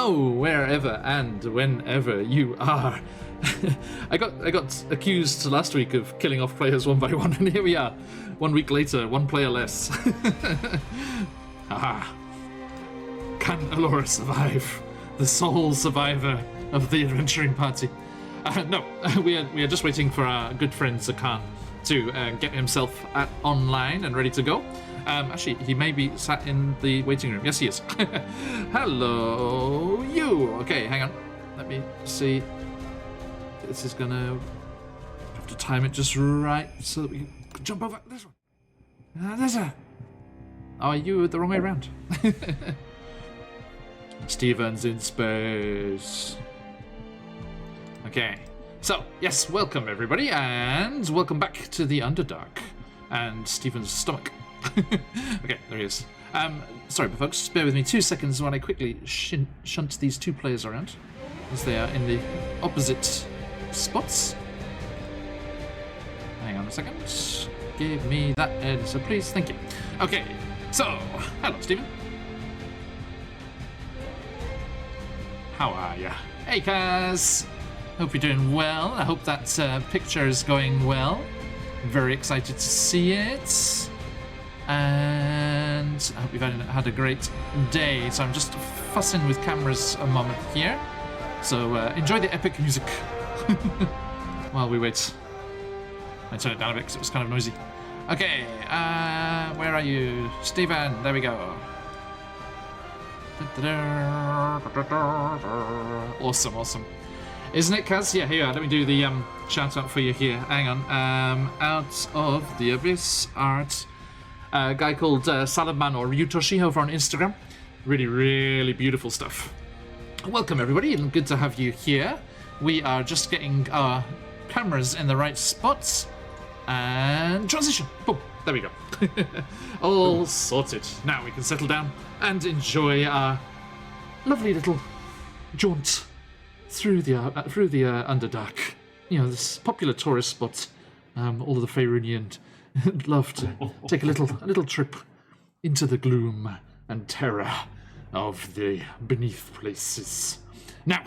hello, wherever and whenever you are. I got accused last week of killing off players one by one, and here we are, 1 week later, one player less. Haha. Can Alora survive? The sole survivor of the adventuring party. No, we are just waiting for our good friend Zakan to get himself online and ready to go. Actually, he may be sat in the waiting room. Yes, he is. Hello, you. Okay, hang on. Let me see. This is gonna have to time it just right so that we can jump over this one. There's a. Oh, you the wrong way around. Steven's in space. Okay. So, yes, welcome everybody, and welcome back to the Underdark and Steven's stomach. Okay, there he is. Sorry, but folks, just bear with me 2 seconds while I quickly shunt these two players around, as they are in the opposite spots. Hang on a second. Give me that editor, please. Thank you. Okay, so, hello, Steven. How are you? Hey, Kaz. Hope you're doing well. I hope that picture is going well. Very excited to see it. And I hope you've had a great day. So I'm just fussing with cameras a moment here. So enjoy the epic music while we wait. I turn it down a bit because it was kind of noisy. Okay, where are you? Steven, there we go. Awesome, awesome. Isn't it, Kaz? Yeah, here, let me do the shout out for you here. Hang on. Out of the Abyss art. A guy called Saladman or Ryutoshi over on Instagram. Really, really beautiful stuff. Welcome, everybody, and good to have you here. We are just getting our cameras in the right spots. And transition. Boom. There we go. All sorted. Now we can settle down and enjoy our lovely little jaunt through the Underdark. You know, this popular tourist spot. All of the Faerunian love to take a little trip into the gloom and terror of the beneath places. Now,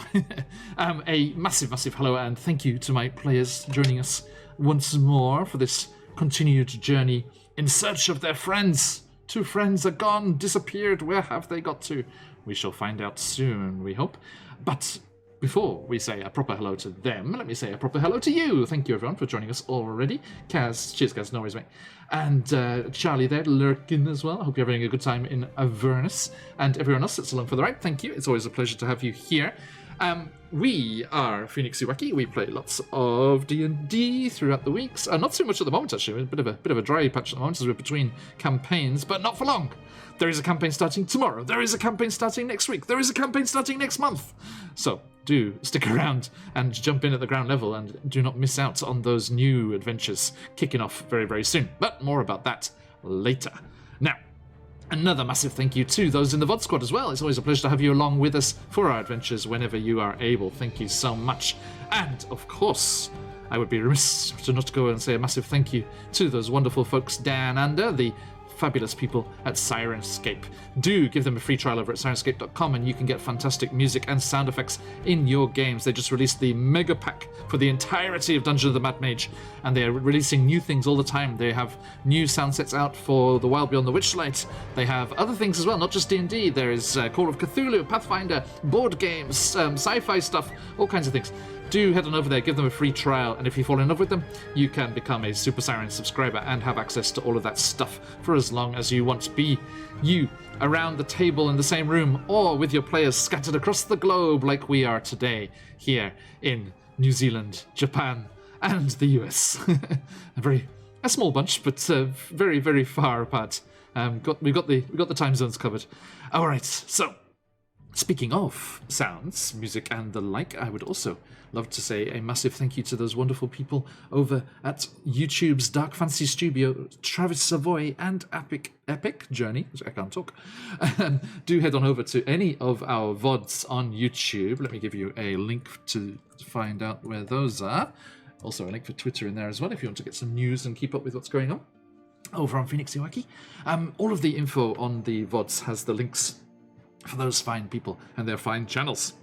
a massive hello and thank you to my players joining us once more for this continued journey in search of their friends. 2 friends are gone, disappeared. Where have they got to? We shall find out soon, we hope. But before we say a proper hello to them, let me say a proper hello to you. Thank you, everyone, for joining us already. Kaz, cheers, Kaz, no worries, mate. And Charlie there, lurking as well. I hope you're having a good time in Avernus. And everyone else that's along for the ride, thank you. It's always a pleasure to have you here. We are Phoenix Iwaki. We play lots of D&D throughout the weeks. Not so much at the moment, actually. A bit of a dry patch at the moment as we're between campaigns, but not for long. There is a campaign starting tomorrow. There is a campaign starting next week. There is a campaign starting next month. So do stick around and jump in at the ground level and do not miss out on those new adventures kicking off very, very soon. But more about that later. Now, another massive thank you to those in the VOD squad as well. It's always a pleasure to have you along with us for our adventures whenever you are able. Thank you so much. And, of course, I would be remiss to not go and say a massive thank you to those wonderful folks down under, the fabulous people at Sirenscape. Do give them a free trial over at sirenscape.com and you can get fantastic music and sound effects in your games. They just released the mega pack for the entirety of Dungeon of the Mad Mage, and they are releasing new things all the time. They have new sound sets out for The Wild Beyond the Witchlight. They have other things as well, not just D&D. There is Call of Cthulhu, Pathfinder, board games, sci-fi stuff, all kinds of things. Do head on over there, give them a free trial, and if you fall in love with them, you can become a Super Siren subscriber and have access to all of that stuff for as long as you want. Be you around the table in the same room or with your players scattered across the globe like we are today here in New Zealand, Japan, and the US. a small bunch, but very, very far apart. We've got the time zones covered. All right, so speaking of sounds, music, and the like, I would also love to say a massive thank you to those wonderful people over at YouTube's Dark Fantasy Studio, Travis Savoy and Epic Journey. I can't talk. Do head on over to any of our VODs on YouTube. Let me give you a link to find out where those are. Also a link for Twitter in there as well if you want to get some news and keep up with what's going on over on Phoenix Iwaki. All of the info on the VODs has the links for those fine people and their fine channels.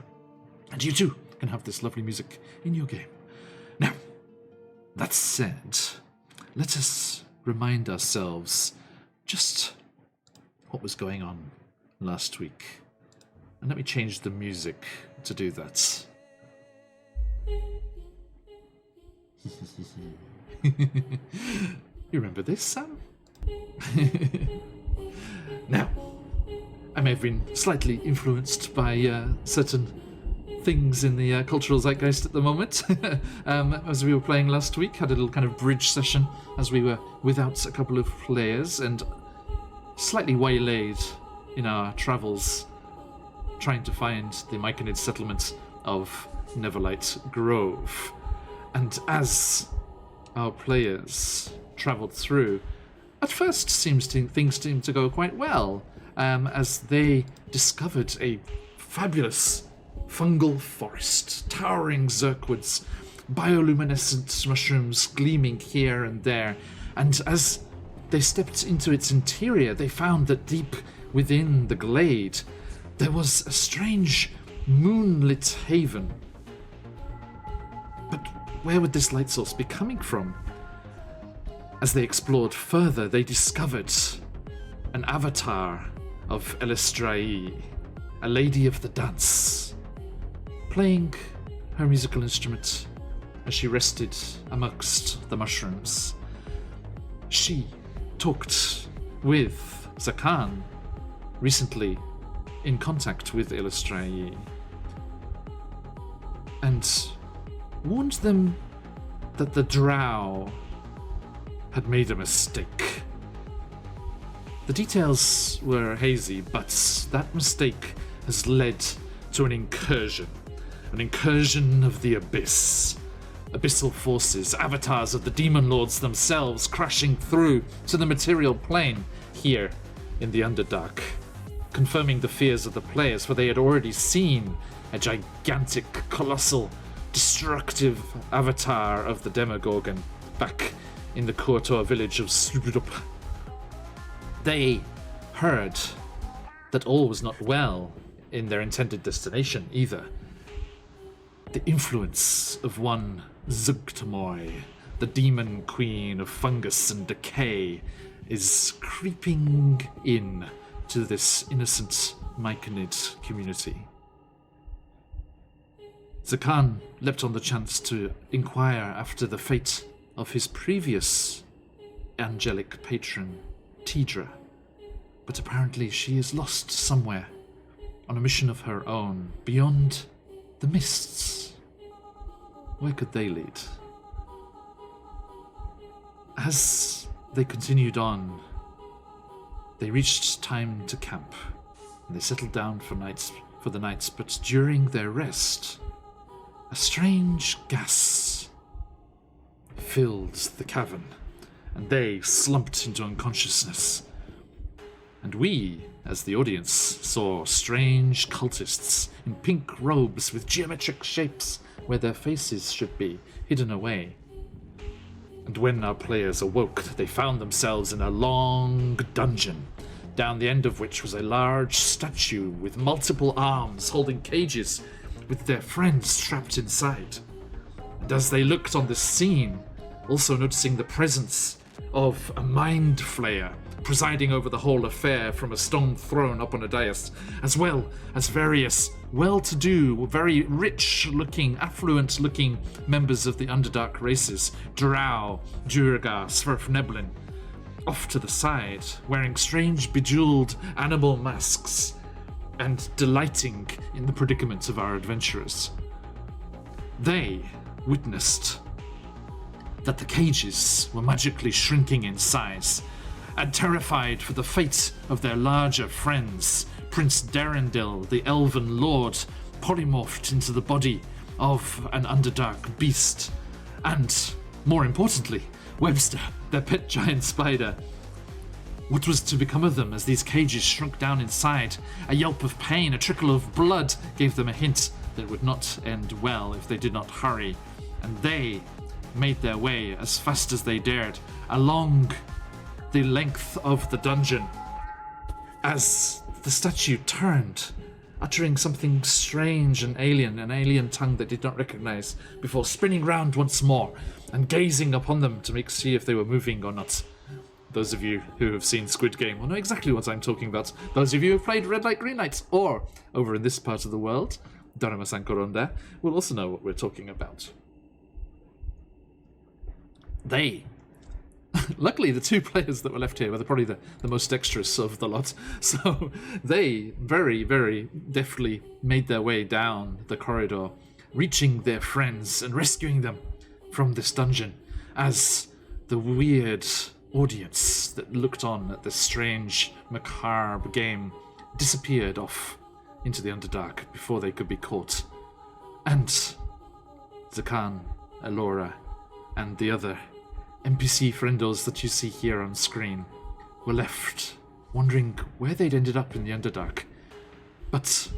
And you too can have this lovely music in your game. Now, that said, let us remind ourselves just what was going on last week. And let me change the music to do that. You remember this, Sam? Now, I may have been slightly influenced by certain things in the cultural zeitgeist at the moment. As we were playing last week, had a little kind of bridge session as we were without a couple of players and slightly waylaid in our travels trying to find the Myconid settlement of Neverlight Grove. And as our players travelled through, at first things seemed to go quite well, as they discovered a fabulous fungal forest, towering zirkwoods, bioluminescent mushrooms gleaming here and there, and as they stepped into its interior, they found that deep within the glade there was a strange moonlit haven. But where would this light source be coming from? As they explored further, they discovered an avatar of Elistrai, a lady of the dance, playing her musical instrument as she rested amongst the mushrooms. She talked with Zakan, recently in contact with Elistrai, and warned them that the drow had made a mistake. The details were hazy, but that mistake has led to an incursion of the Abyss. Abyssal forces, avatars of the demon lords themselves, crashing through to the material plane here in the Underdark, confirming the fears of the players, for they had already seen a gigantic, colossal, destructive avatar of the Demogorgon back in the Kotor village of Sludup. They heard that all was not well in their intended destination either. The influence of one Zugtamoy, the demon queen of fungus and decay, is creeping in to this innocent Myconid community. Zakan leapt on the chance to inquire after the fate of his previous angelic patron, Tidra, but apparently she is lost somewhere on a mission of her own, beyond the mists. Where could they lead? As they continued on, they reached time to camp, and they settled down for the night, but during their rest, a strange gas filled the cavern, and they slumped into unconsciousness. And we, as the audience, saw strange cultists in pink robes with geometric shapes where their faces should be, hidden away. And when our players awoke, they found themselves in a long dungeon, down the end of which was a large statue with multiple arms holding cages with their friends trapped inside. And as they looked on this scene, also noticing the presence of a mind flayer presiding over the whole affair from a stone throne up on a dais, as well as various well-to-do, very rich-looking, affluent-looking members of the Underdark races, Drow, Durgar, Sverfneblin, off to the side, wearing strange bejeweled animal masks and delighting in the predicament of our adventurers. They witnessed that the cages were magically shrinking in size, and terrified for the fate of their larger friends, Prince Darendil, the elven lord, polymorphed into the body of an Underdark beast, and, more importantly, Webster, their pet giant spider. What was to become of them as these cages shrunk down inside? A yelp of pain, a trickle of blood gave them a hint that it would not end well if they did not hurry, and they made their way as fast as they dared along the length of the dungeon. As the statue turned, uttering something strange and alien, an alien tongue that did not recognize, before spinning round once more and gazing upon them to see if they were moving or not. Those of you who have seen Squid Game will know exactly what I'm talking about. Those of you who have played Red Light, Green Light, or over in this part of the world, Daruma-san Koronda, will also know what we're talking about. Luckily, the two players that were left here were probably the most dexterous of the lot, so they very, very deftly made their way down the corridor, reaching their friends and rescuing them from this dungeon, as the weird audience that looked on at this strange, macabre game disappeared off into the Underdark before they could be caught. And Zakan, Elora, and the other NPC friendos that you see here on screen were left wondering where they'd ended up in the Underdark. But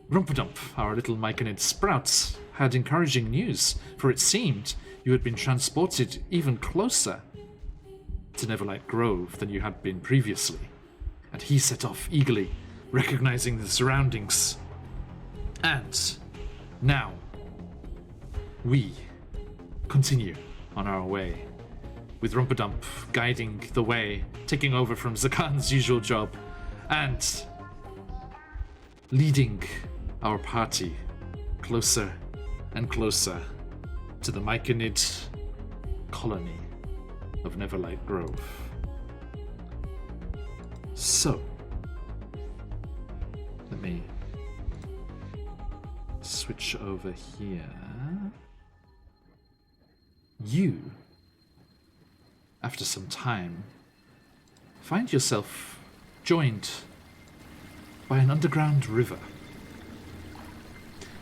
Rumpadump, our little Myconid Sprout, had encouraging news, for it seemed you had been transported even closer to Neverlight Grove than you had been previously. And he set off eagerly, recognizing the surroundings. And now we continue on our way, with Rumpadump guiding the way, taking over from Zakan's usual job, and leading our party closer and closer to the Myconid colony of Neverlight Grove. So, let me switch over here. You, after some time, find yourself joined by an underground river.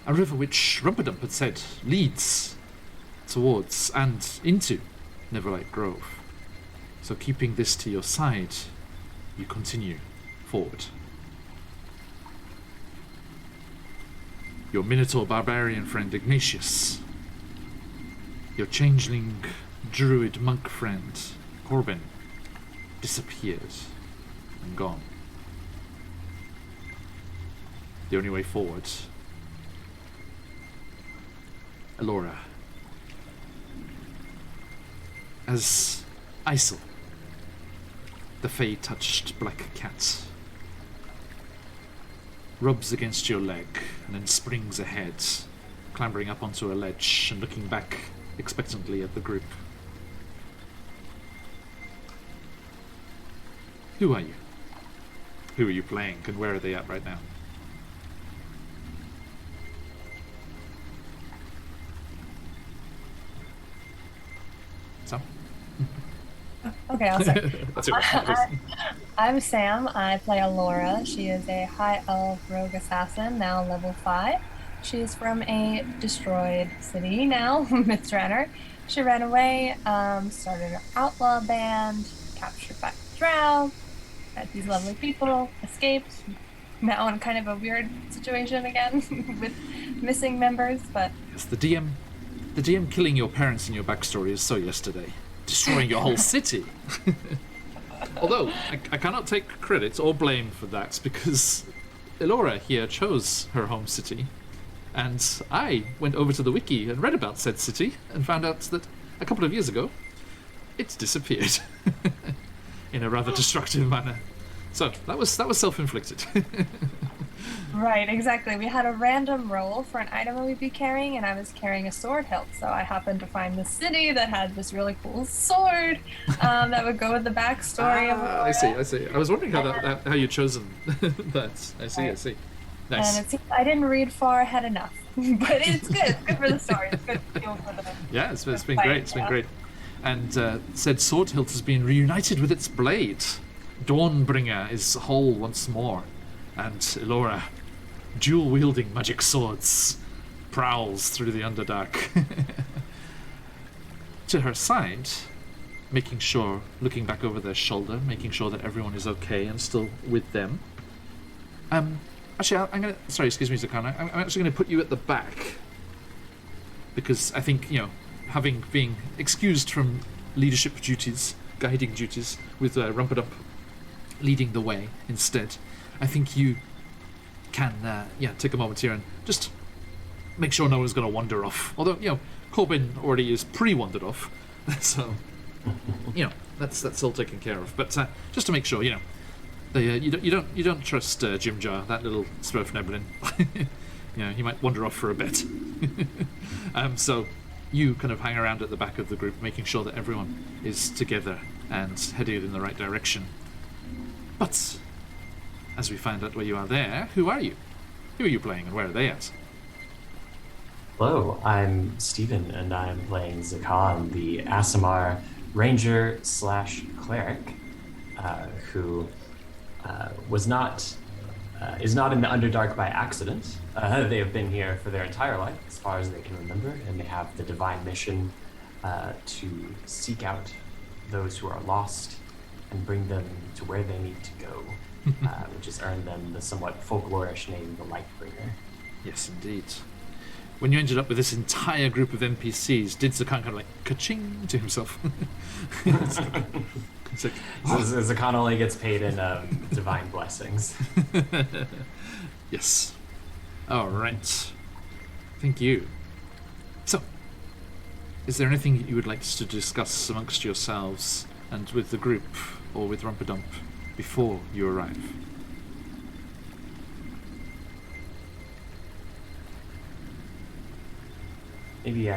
A river which Rumpadump had said leads towards and into Neverlight Grove. So keeping this to your side, you continue forward. Your Minotaur barbarian friend Ignatius, your changeling druid monk friend Corbin, disappeared and gone. The only way forward, Elora, as Isel, the Fey-touched black cat, rubs against your leg and then springs ahead, clambering up onto a ledge and looking back expectantly at the group. Who are you? Who are you playing, and where are they at right now? Sam? Okay, I'll start. That's it. I'm Sam. I play Alora. She is a high elf rogue assassin, now level 5. She's from a destroyed city now, Mythranner. She ran away, started an outlaw band, captured by Drow, met these lovely people, escaped, now in kind of a weird situation again with missing members, but... Yes, the DM killing your parents in your backstory is so yesterday. Destroying your whole city. Although, I cannot take credit or blame for that, because Elora here chose her home city, and I went over to the wiki and read about said city, and found out that a couple of years ago, it's disappeared. In a rather destructive manner. So, that was self-inflicted. Right, exactly. We had a random roll for an item we'd be carrying, and I was carrying a sword hilt. So I happened to find this city that had this really cool sword that would go with the backstory of Aurora. I see. I was wondering how you'd chosen that. I see. Nice. And it seems I didn't read far ahead enough, but it's good. It's good for the story. It's good for the yeah, it's been great. It's been great. And said sword hilt has been reunited with its blade. Dawnbringer is whole once more, and Elora, dual-wielding magic swords, prowls through the Underdark. To her side, making sure, looking back over their shoulder, making sure that everyone is okay and still with them. Actually, I'm gonna. Sorry, excuse me, Zakana. I'm actually gonna put you at the back because I think having being excused from leadership duties, guiding duties with Rumpadump, leading the way instead, I think you can, take a moment here and just make sure no one's going to wander off. Although, Corbin already is pre-wandered off, so, that's all taken care of. But just to make sure, you don't trust Jim Jar, that little Sprofneblin. He might wander off for a bit. So you kind of hang around at the back of the group, making sure that everyone is together and headed in the right direction. But as we find out where you are there, who are you? Who are you playing and where are they at? Hello, I'm Steven, and I'm playing Zakan, the Asimar Ranger / Cleric, who is not in the Underdark by accident. They have been here for their entire life, as far as they can remember, and they have the divine mission to seek out those who are lost and bring them to where they need to go, which has earned them the somewhat folklorish name, the Lightbringer. Yes, indeed. When you ended up with this entire group of NPCs, did Zakan kind of like ka-ching to himself? Zakan only gets paid in divine blessings. Yes. All right. Thank you. So, is there anything you would like to discuss amongst yourselves and with the group or with Rumpadump before you arrive? Maybe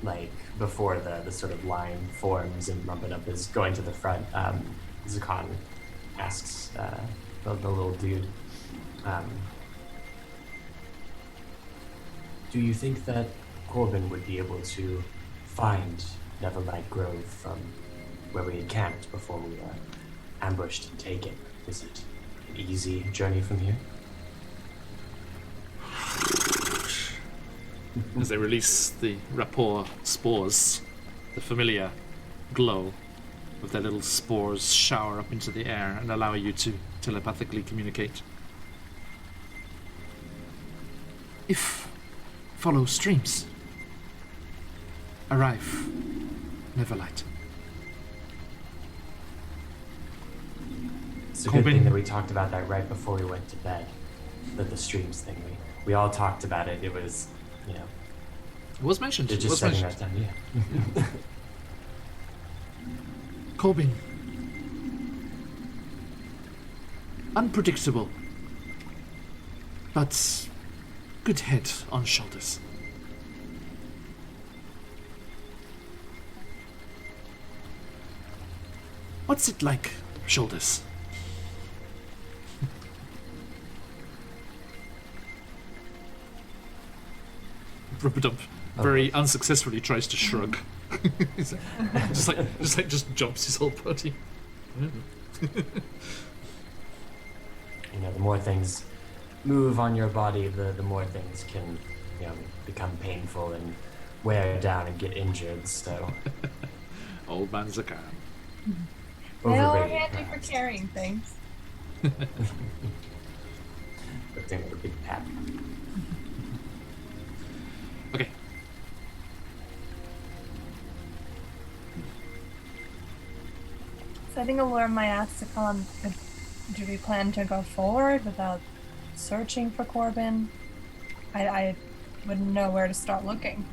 like before the sort of line forms and Rumpadump is going to the front, Zakan asks the little dude, do you think that Corbin would be able to find Neverlight Grove from where we encamped before we were ambushed and taken? Is it an easy journey from here? As they release the rapport spores, the familiar glow of their little spores shower up into the air and allow you to telepathically communicate. If follow streams, arrive, Neverlight. It's a good thing that we talked about that right before we went to bed. The streams thing. We all talked about it. It was, It was mentioned. Just setting that down, yeah. Corbin. Unpredictable. But good head on shoulders. What's it like, shoulders? Rumpadump very unsuccessfully tries to shrug. just jumps his whole body. The more things move on your body, the more things can, become painful and wear down and get injured. So, old man Zakan. They all are handy for carrying things. The thing with a big pack. Okay. So I think Allura might ask Zakan, do we plan to go forward without searching for Corbin? I wouldn't know where to start looking.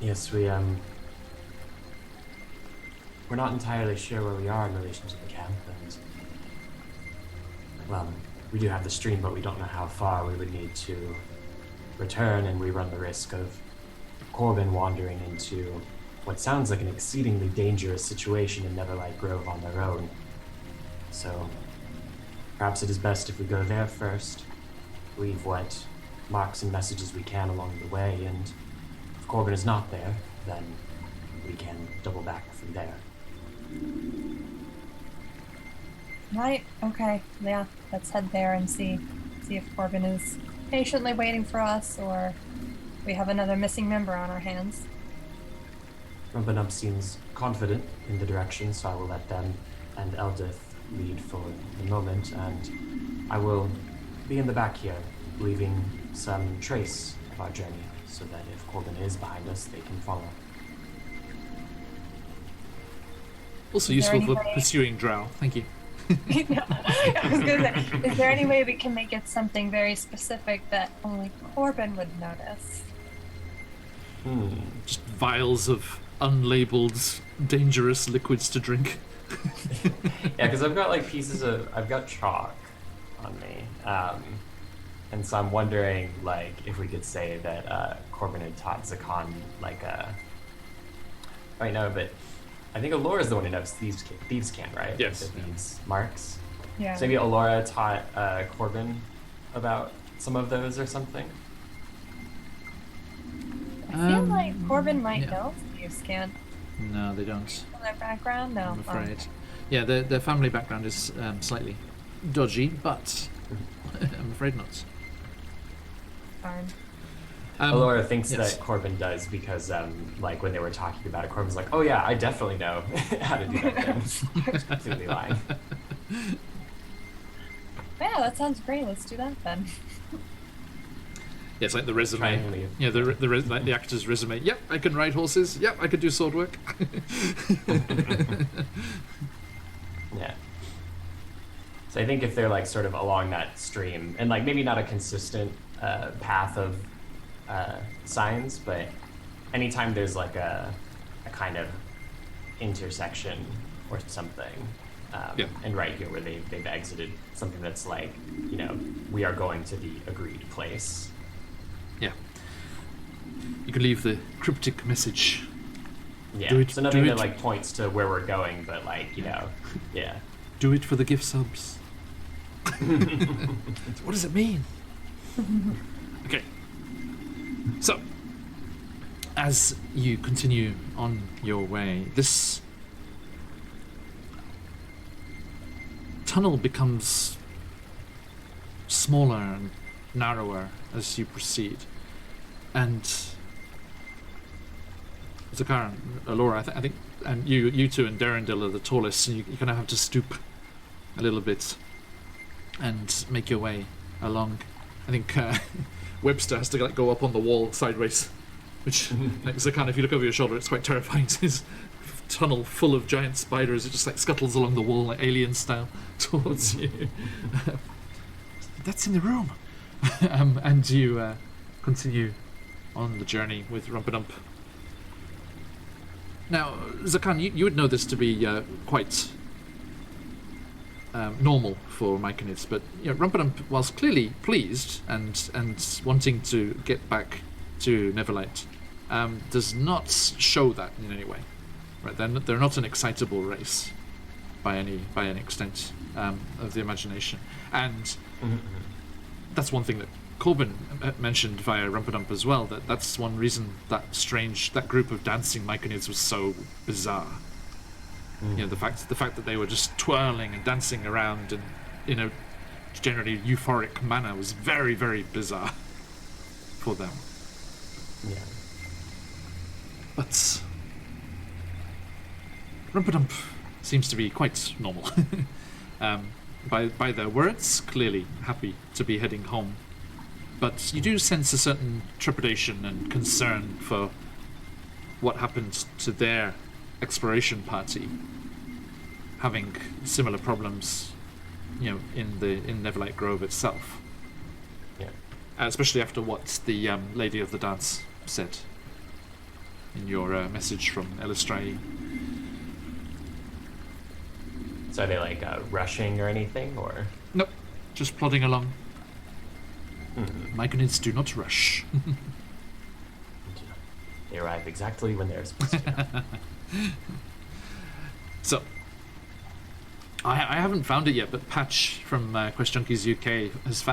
Yes, we're not entirely sure where we are in relation to the camp, and we do have the stream, but we don't know how far we would need to return, and we run the risk of Corbin wandering into what sounds like an exceedingly dangerous situation in Neverlight Grove on their own. So perhaps it is best if we go there first, leave what marks and messages we can along the way, and if Corbin is not there, then we can double back from there. Right, okay, yeah, let's head there and see if Corbin is patiently waiting for us, or we have another missing member on our hands. Rumpadump seems confident in the direction, so I will let them and Eldith lead for the moment, and I will be in the back here, leaving some trace of our journey, so that if Corbin is behind us, they can follow. Also Is there useful for any way- pursuing drow. Thank you. I was gonna say, is there any way we can make it something very specific that only Corbin would notice? Just vials of unlabeled, dangerous liquids to drink. Yeah, because I've got like I've got chalk on me, and so I'm wondering like if we could say that Corbin had taught Zakan like a. Right, no, but I think Alora's the one who knows thieves can, right? Yes. The thieves marks. Yeah. So maybe Alora taught Corbin about some of those or something. I feel like Corbin might yeah. know thieves can't. No, they don't. Their background, no. I'm afraid. Yeah, their family background is slightly dodgy, but I'm afraid not. Darn. Alora thinks yes. that Corbin does because, like, when they were talking about it, Corbin's like, "Oh yeah, I definitely know how to do that thing." Completely lying. Yeah, that sounds great. Let's do that then. Yeah, it's like the resume. Try and leave. Yeah, like the actor's resume. Yep, I can ride horses. Yep, I can do sword work. Yeah. So I think if they're like sort of along that stream, and like maybe not a consistent path of signs, but anytime there's like a kind of intersection or something, Yeah. and right here where they've exited something that's like, you know, we are going to the agreed place. Yeah. You can leave the cryptic message. Yeah. Do it- So nothing do that it. like points to where we're going, but like, you know, yeah. Do it for the gift subs. What does it mean? Okay. So, as you continue on your way, this tunnel becomes smaller and narrower as you proceed. And Zakar and Alora, I think, and you two and Darendil are the tallest, and you kind of have to stoop a little bit and make your way along. I think Webster has to like go up on the wall sideways, which like Zakar, if you look over your shoulder, it's quite terrifying. His tunnel full of giant spiders, it just like scuttles along the wall like alien style towards you. That's in the room. And you continue on the journey with Rumpadump. Now, Zakan, you would know this to be quite normal for Myconids, but you know, Rumpadump, whilst clearly pleased and wanting to get back to Neverlight, does not show that in any way. Right? They're not an excitable race by any extent of the imagination, and that's one thing that Corbin mentioned via Rumpadump as well. That's one reason that group of dancing Myconids was so bizarre. You know, the fact that they were just twirling and dancing around and in a generally euphoric manner was very, very bizarre for them. Yeah. But Rumpadump seems to be quite normal. By their words, clearly happy to be heading home. But you do sense a certain trepidation and concern for what happened to their exploration party, having similar problems, you know, in Neverlight Grove itself. Yeah. Especially after what the Lady of the Dance said in your message from Elistrai. So are they like rushing or anything, or? Nope, just plodding along. Myconids do not rush. They arrive exactly when they're supposed to. So, I haven't found it yet, but Patch from Quest Junkies UK has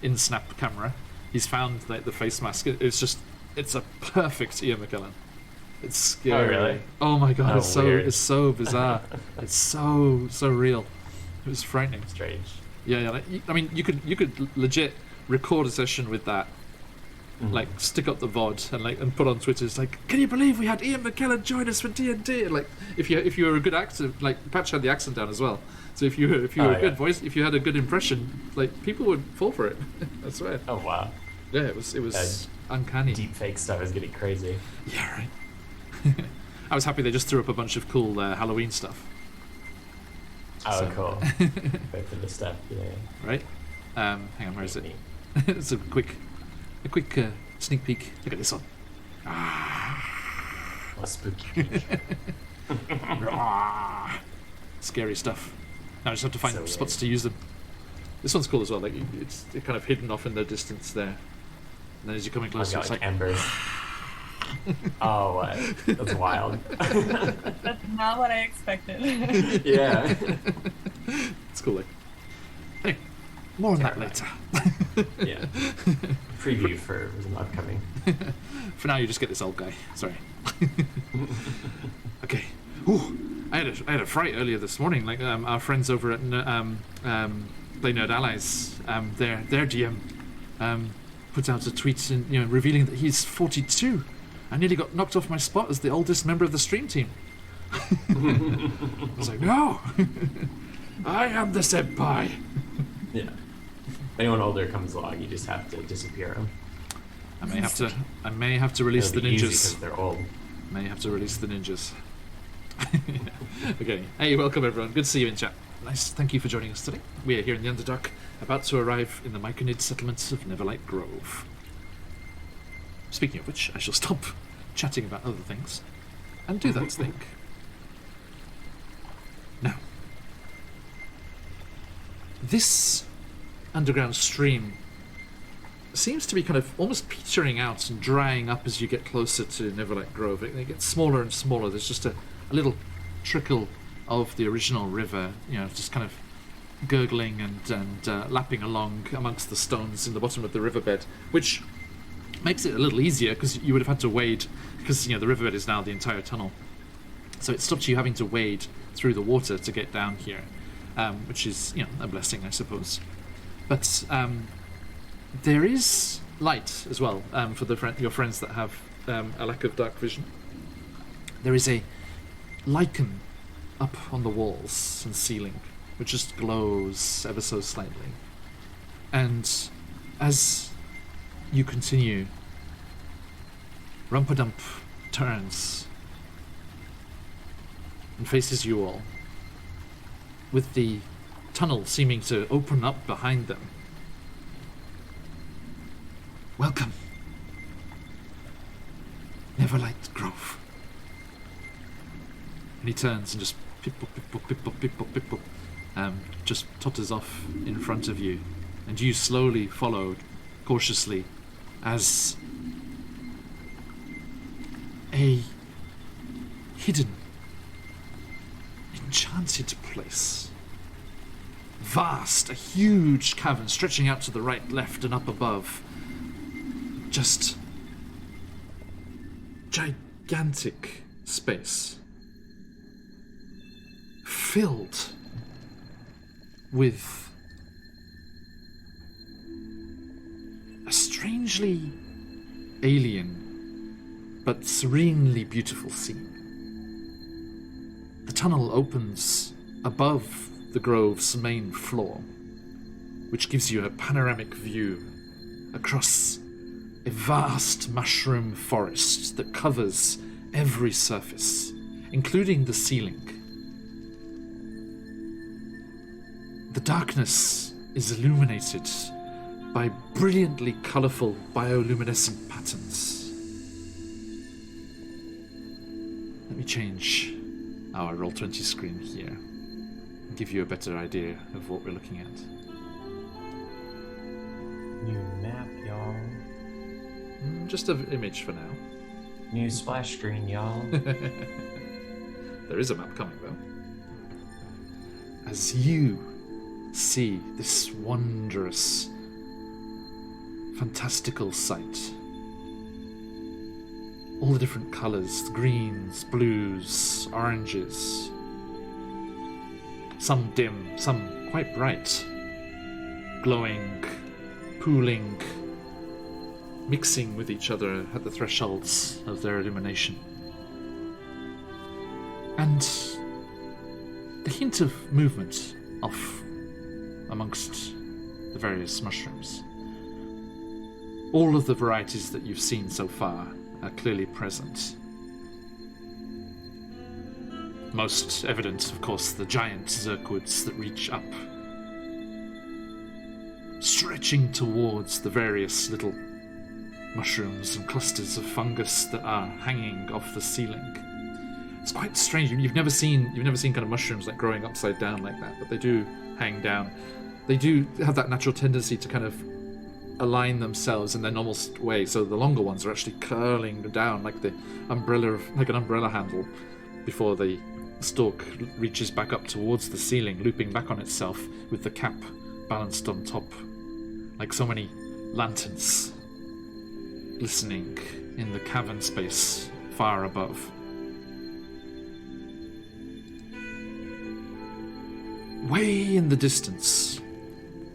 in Snap Camera, he's found like the face mask. It's a perfect Ian McKellen. It's scary. Oh, really? Oh my god, Oh, weird. it's so bizarre. It's so real. It was frightening. Strange. Yeah. Like, I mean, you could legit record a session with that. Like stick up the VOD and put on Twitter. It's like, can you believe we had Ian McKellen join us for D&D? Like, if you were a good actor, like Patch had the accent down as well. So if you were a good voice, if you had a good impression, like people would fall for it. I swear. Oh wow. Yeah, it was uncanny. Deep fake stuff is getting crazy. Yeah, right. I was happy they just threw up a bunch of cool Halloween stuff. Oh, So- cool. Wait for the stuff. Yeah. Right? Hang on, where is it? Neat. It's a quick sneak peek. Look at this one. Oh, spooky. Scary stuff. Now I just have to find So spots weird. to use them. This one's cool as well. Like it's kind of hidden off in the distance there. And then as you're coming I've closer, got it's like like embers. Oh, what? That's wild. That's not what I expected. Yeah. it's cool. Like, hey, more on that later. Yeah. Preview for some upcoming. For now, you just get this old guy. Sorry. Okay. Ooh, I had a fright earlier this morning. Like our friends over at Play Nerd Allies, their DM put out a tweet and revealing that he's 42. I nearly got knocked off my spot as the oldest member of the stream team. I was like, no, I am the senpai. Yeah. If anyone older comes along, you just have to disappear them. I may have to release the ninjas. because they're old. May have to release the ninjas. Okay. Hey, welcome everyone. Good to see you in chat. Nice. Thank you for joining us today. We are here in the Underdark, about to arrive in the Myconid settlements of Neverlight Grove. Speaking of which, I shall stop chatting about other things and do that thing. Now, this underground stream seems to be kind of almost petering out and drying up as you get closer to Neverlight Grove. It gets smaller and smaller. There's just a little trickle of the original river, just kind of gurgling and lapping along amongst the stones in the bottom of the riverbed, which makes it a little easier because you would have had to wade, because the riverbed is now the entire tunnel. So it stopped you having to wade through the water to get down here, which is a blessing, I suppose. But there is light as well for your friends that have a lack of dark vision. There is a lichen up on the walls and ceiling, which just glows ever so slightly. And as you continue, Rumpadump turns and faces you all, with the tunnel seeming to open up behind them. Welcome, Neverlight Grove. And he turns and just pip-pop, just totters off in front of you, and you slowly follow, cautiously, as a hidden, enchanted place. Vast, a huge cavern stretching out to the right, left, and up above. Just gigantic space, filled with a strangely alien but serenely beautiful scene. The tunnel opens above the grove's main floor, which gives you a panoramic view across a vast mushroom forest that covers every surface, including the ceiling. The darkness is illuminated by brilliantly colourful bioluminescent patterns. Let me change our Roll20 screen here and give you a better idea of what we're looking at. New map, y'all. Just an image for now. New splash screen, y'all. There is a map coming, though. As you see this wondrous, fantastical sight, all the different colours, greens, blues, oranges, some dim, some quite bright, glowing, pooling, mixing with each other at the thresholds of their illumination. And the hint of movement off amongst the various mushrooms. All of the varieties that you've seen so far are clearly present. Most evident, of course, the giant zirkwoods that reach up, stretching towards the various little mushrooms and clusters of fungus that are hanging off the ceiling. It's quite strange. You've never seen kind of mushrooms like growing upside down like that, but they do hang down. They do have that natural tendency to kind of align themselves in their normal way. So the longer ones are actually curling down like an umbrella handle, before the stalk reaches back up towards the ceiling, looping back on itself with the cap balanced on top, like so many lanterns glistening in the cavern space far above. Way in the distance,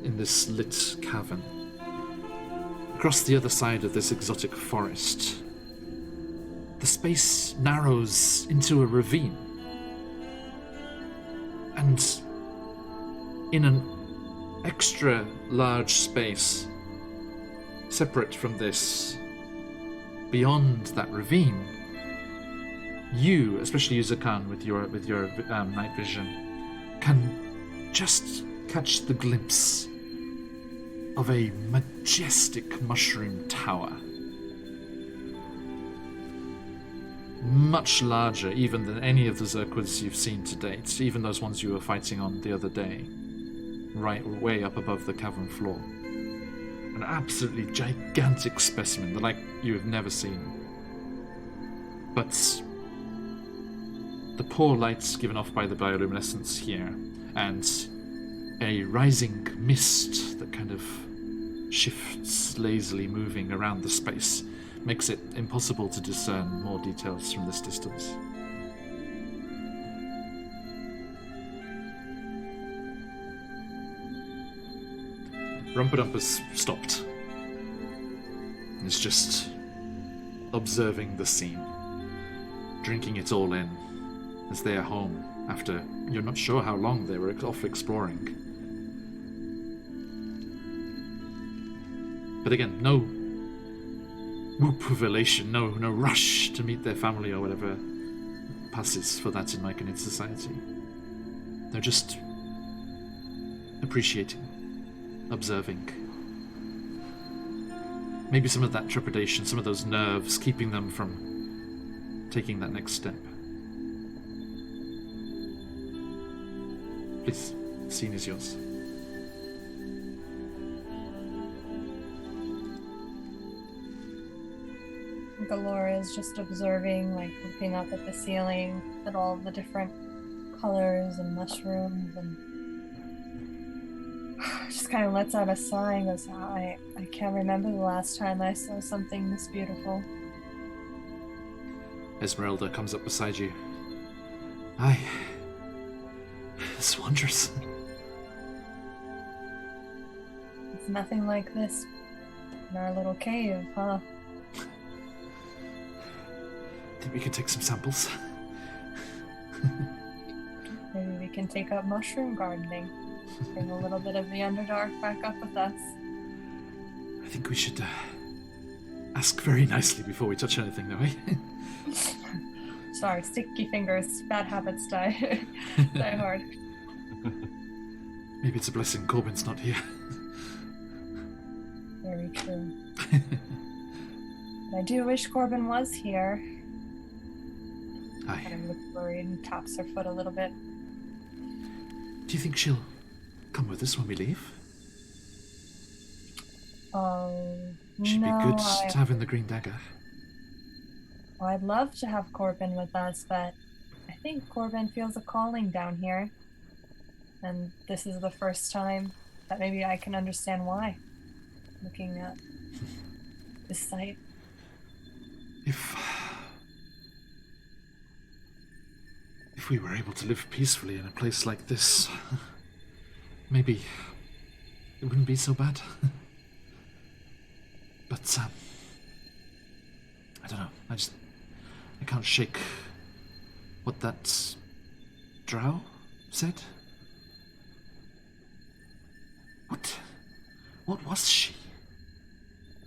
in this lit cavern, across the other side of this exotic forest, the space narrows into a ravine. And in an extra large space, separate from this, beyond that ravine, you, especially you, Zakan, with your night vision, can just catch the glimpse of a majestic mushroom tower. Much larger even than any of the zirkwoods you've seen to date, even those ones you were fighting on the other day, right way up above the cavern floor. An absolutely gigantic specimen, the like you have never seen. But the poor lights given off by the bioluminescence here, and a rising mist that kind of shifts lazily moving around the space, makes it impossible to discern more details from this distance. Rumpadump has stopped. Is just observing the scene, drinking it all in, as they are home after you're not sure how long they were off exploring. But again, no whoop of elation, no rush to meet their family or whatever passes for that in Myconid society. They're just appreciating, observing. Maybe some of that trepidation, some of those nerves keeping them from taking that next step. Please, the scene is yours. Galora is just observing, like looking up at the ceiling at all the different colors and mushrooms, and just kind of lets out a sigh and goes, I can't remember the last time I saw something this beautiful. Esmeralda comes up beside you. It's wondrous. It's nothing like this in our little cave, huh? Think we can take some samples? Maybe we can take up mushroom gardening. Bring a little bit of the Underdark back up with us. I think we should ask very nicely before we touch anything, though, eh? Sorry, sticky fingers. Bad habits die hard. Maybe it's a blessing Corbin's not here. Very true. I do wish Corbin was here. Aye. Kind of looks worried and taps her foot a little bit. Do you think she'll come with us when we leave? She'd no, be good to have in the Green Dagger. Well, I'd love to have Corbin with us, but I think Corbin feels a calling down here. And this is the first time that maybe I can understand why. Looking at this site. If we were able to live peacefully in a place like this, maybe it wouldn't be so bad. But, I don't know, I can't shake what that drow said. What was she?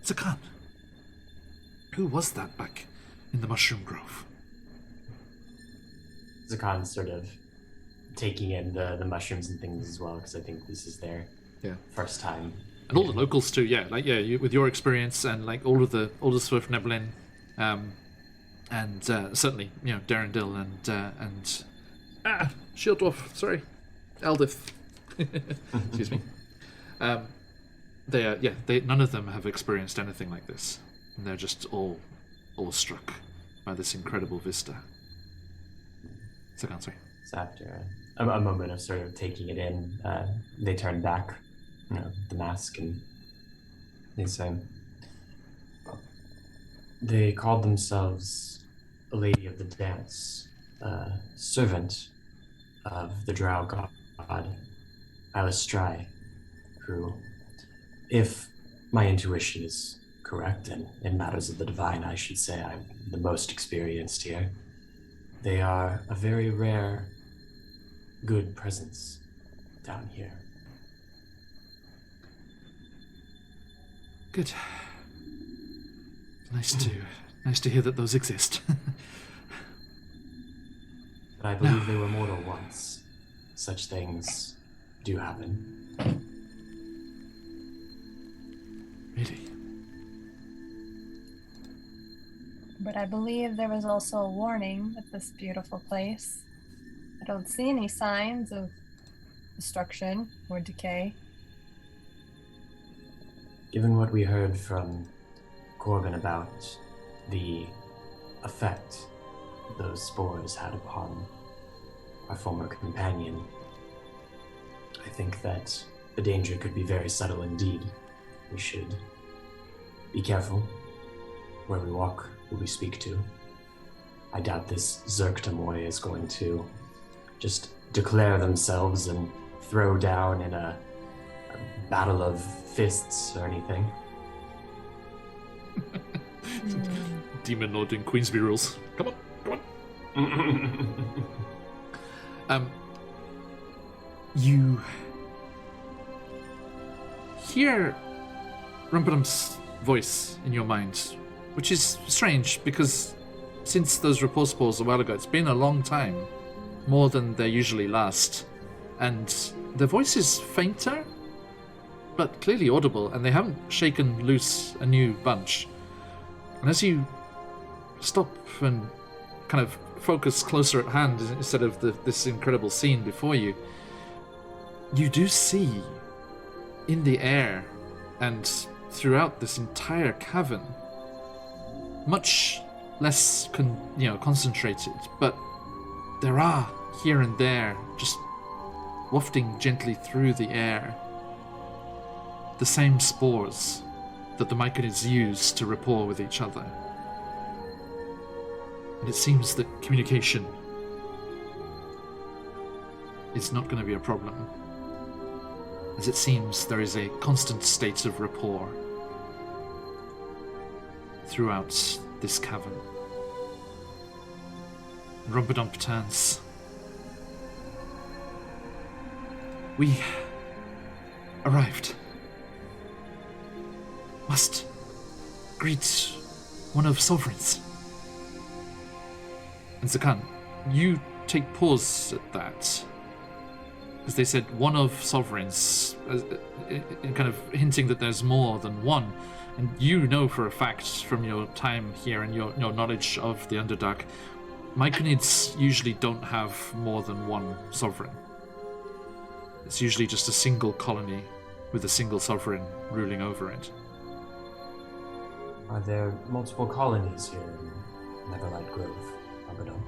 Zakan. Who was that back in the Mushroom Grove? Zakan's sort of taking in the mushrooms and things as well, because I think this is their first time. And all the locals too, with your experience and like all the Swift Neblin, and certainly Darendil and Shield Dwarf, sorry, Eldith. Excuse me. They none of them have experienced anything like this, and they're just all struck by this incredible vista. Sorry. So after a moment of sort of taking it in, they turn back, the mask, and they say, they called themselves a Lady of the Dance, servant of the Drow god Alistrai, who, if my intuition is correct, and in matters of the divine, I should say I'm the most experienced here, they are a very rare, good presence down here. Good. Nice to hear that those exist. But I believe they were mortal once. Such things do happen. Really? But I believe there was also a warning at this beautiful place. I don't see any signs of destruction or decay. Given what we heard from Corgan about the effect those spores had upon our former companion, I think that the danger could be very subtle indeed. We should be careful where we walk, who we speak to. I doubt this Zerktamoy is going to just declare themselves and throw down in a battle of fists or anything. Demon Lord in Queensby rules. Come on. You hear Rumpadum's voice in your mind, which is strange because since those report spores a while ago, it's been a long time, more than they usually last, and the voice is fainter, but clearly audible, and they haven't shaken loose a new bunch. And as you stop and kind of focus closer at hand instead of this incredible scene before you, you do see in the air and throughout this entire cavern, much less concentrated, but there are here and there, just wafting gently through the air, the same spores that the Myconids use to rapport with each other. And it seems that communication is not going to be a problem, as it seems there is a constant state of rapport throughout this cavern. Rumpadump turns. We arrived. Must greet one of sovereigns. And Zakan, you take pause at that, because they said one of sovereigns, kind of hinting that there's more than one. And you know for a fact from your time here and your knowledge of the Underdark, Myconids usually don't have more than one sovereign. It's usually just a single colony with a single sovereign ruling over it. Are there multiple colonies here in Neverlight Grove, Rumpadump?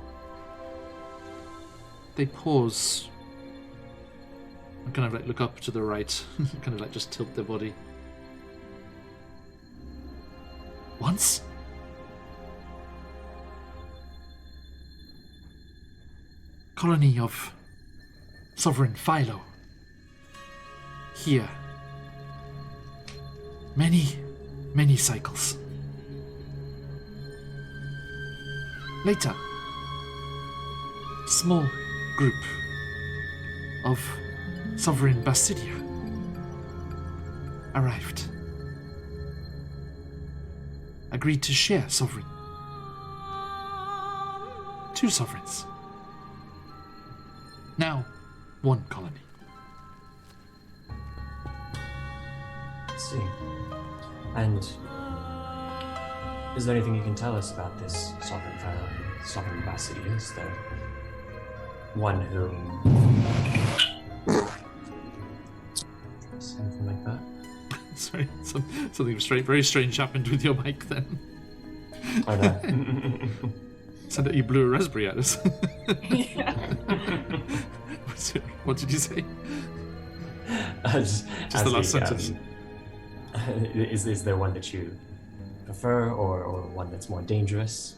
They pause and kind of like look up to the right, kind of like just tilt their body. Once? Colony of Sovereign Philo. Here. Many cycles. Later. Small group of Sovereign Basidia arrived. Agreed to share Sovereign. 2 sovereigns. Now, one colony. I see. And is there anything you can tell us about this sovereign Basidia? Is there one who... Something like that? Sorry, something very strange happened with your mic then. Oh, no. Said that you blew a raspberry at us. Yeah. What did you say? Just the last sentence. Is there one that you prefer, or one that's more dangerous?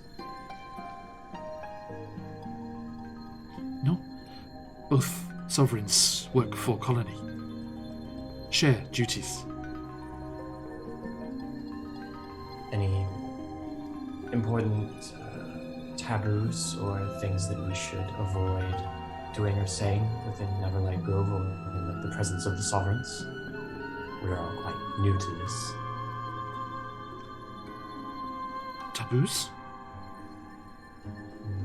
No. Both sovereigns work for colony. Share duties. Any important taboos or things that we should avoid doing or saying within Neverlight Grove or in the presence of the sovereigns? We are all quite new to this. Taboos?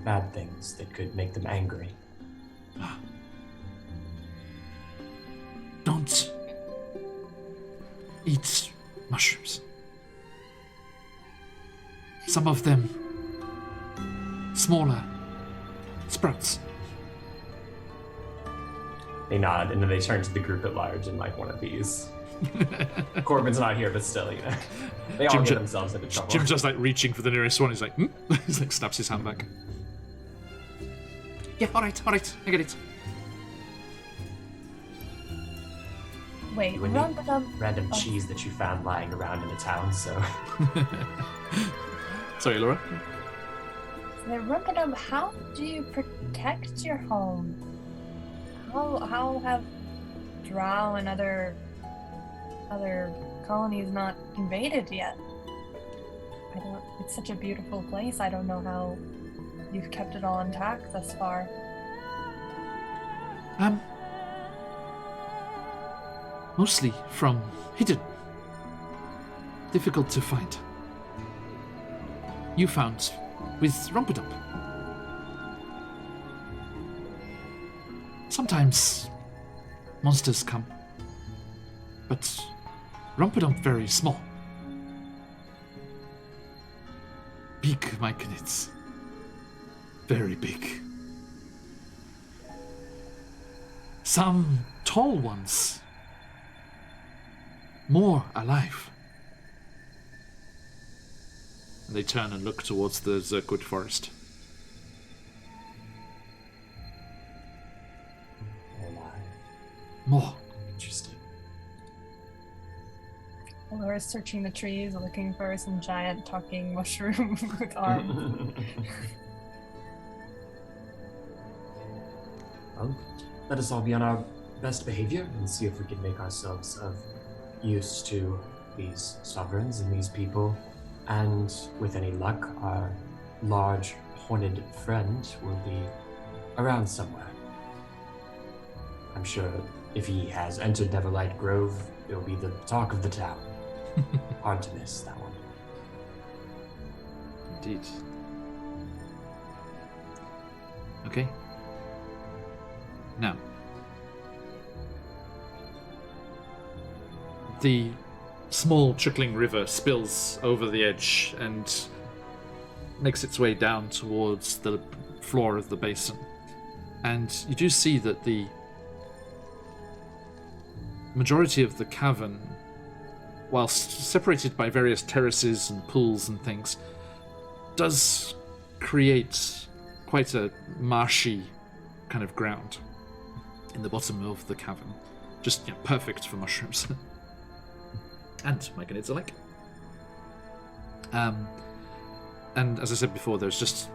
Bad things that could make them angry. Don't eat mushrooms. Some of them smaller sprouts. They nod and then they turn to the group at large in like one of these. Corbin's not here, but still, you know. They all get themselves into trouble. Jim's just like reaching for the nearest one. He's like, He's like snaps his hand back. Yeah, alright, I get it. Wait, You would need random cheese that you found lying around in the town, so... Sorry, Laura? Rumpedum, how do you protect your home? How have Drow and other colonies not invaded yet? It's such a beautiful place. I don't know how you've kept it all intact thus far. Mostly from hidden. Difficult to find. You found with Rumpedump. Sometimes monsters come, but Rumpedump very small. Big myconids. Very big. Some tall ones. More alive. And they turn and look towards the Zirkwood forest. More. Interesting. Laura's searching the trees, looking for some giant talking mushroom with arms. Well, let us all be on our best behavior and see if we can make ourselves of use to these sovereigns and these people. And with any luck, our large horned friend will be around somewhere. I'm sure if he has entered Neverlight Grove, it'll be the talk of the town. Hard to miss that one. Indeed. Okay. Now, the small trickling river spills over the edge and makes its way down towards the floor of the basin. And you do see that the majority of the cavern, whilst separated by various terraces and pools and things, does create quite a marshy kind of ground in the bottom of the cavern. Just perfect for mushrooms. And myconids alike. And as I said before, there's just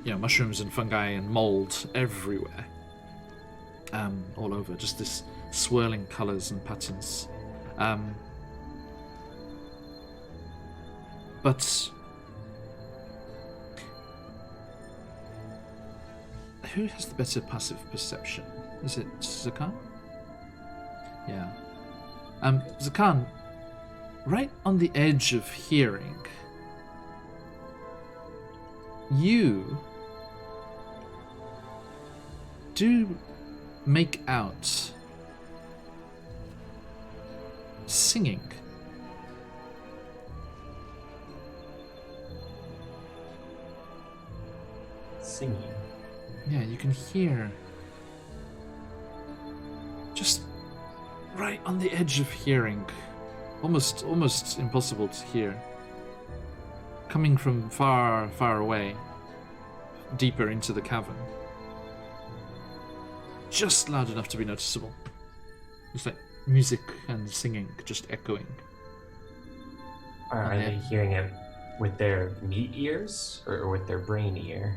mushrooms and fungi and mold everywhere. All over, just this swirling colours and patterns. But who has the better passive perception? Is it Zakan? Yeah. Zakan, right on the edge of hearing, you do make out singing. Singing. Yeah, you can hear just right on the edge of hearing, almost impossible to hear, coming from far, far away, deeper into the cavern. Just loud enough to be noticeable. It's like music and singing just echoing. Are they hearing it with their meat ears or with their brain ear?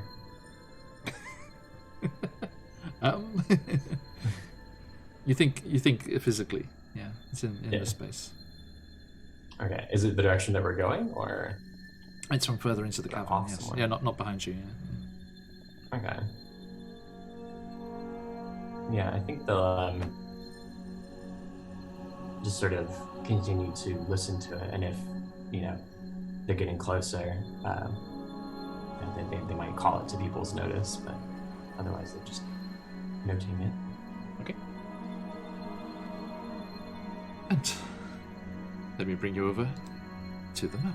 You think physically, yeah. It's in the space. Okay. Is it the direction that we're going, or? It's from further into the cavern. Off Yes. somewhere. Yeah, not behind you. Yeah. Okay. Yeah, I think they'll just sort of continue to listen to it, and if they're getting closer, they might call it to people's notice, but otherwise they're just noting it. Okay. And let me bring you over to the map.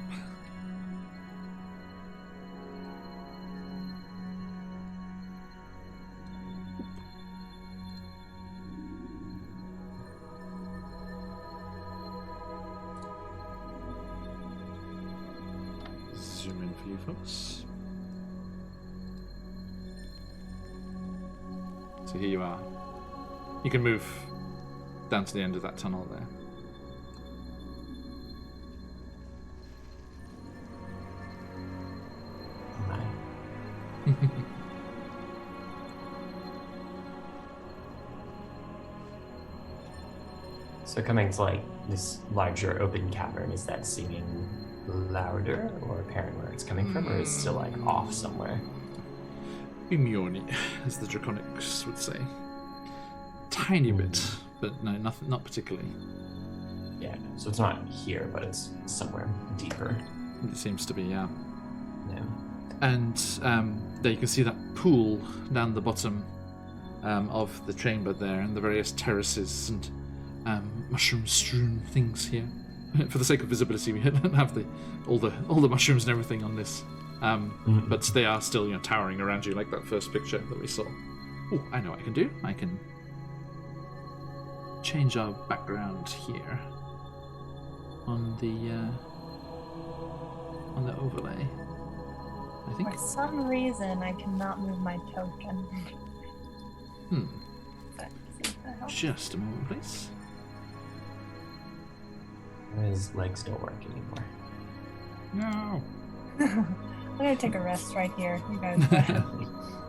Zoom in for you folks. So here you are. You can move down to the end of that tunnel there. So coming to like this larger open cavern, is that singing louder or apparent where it's coming from, or is it still like off somewhere? Imioni, as the Draconics would say. Tiny bit, but no, nothing, not particularly. Yeah, so it's not here, but it's somewhere deeper. It seems to be, yeah. Yeah. And there you can see that pool down the bottom of the chamber there, and the various terraces and mushroom-strewn things here. For the sake of visibility, we don't have all the mushrooms and everything on this, but they are still towering around you, like that first picture that we saw. Oh, I know what I can do. I can change our background here on the overlay. I think. For some reason, I cannot move my token. Just a moment, please. His legs don't work anymore. No. I'm gonna take a rest right here. You guys go ahead.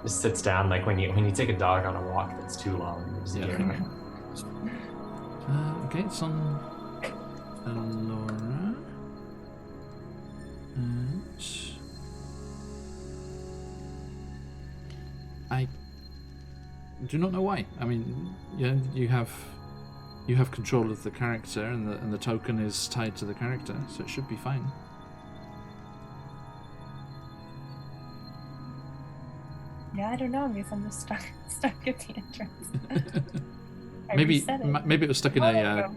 Just sits down like when you take a dog on a walk that's too long. You're just giving it. Okay, it's on Alora. And I do not know why. I mean, yeah, you have control of the character, and the token is tied to the character, so it should be fine. Yeah, I don't know. I guess I'm just stuck at the entrance. Maybe reset it was stuck in there you a. go.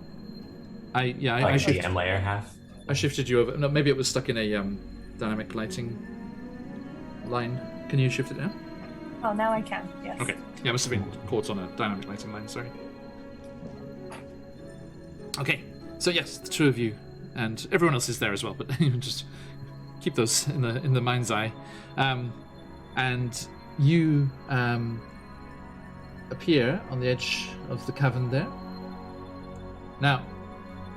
Like the DM layer half. I shifted you over. No, maybe it was stuck in a dynamic lighting line. Can you shift it now? Oh, now I can. Yes. Okay. Yeah, it must have been caught on a dynamic lighting line. Sorry. Okay. So yes, the two of you and everyone else is there as well, but just keep those in the mind's eye. And you appear on the edge of the cavern there. Now,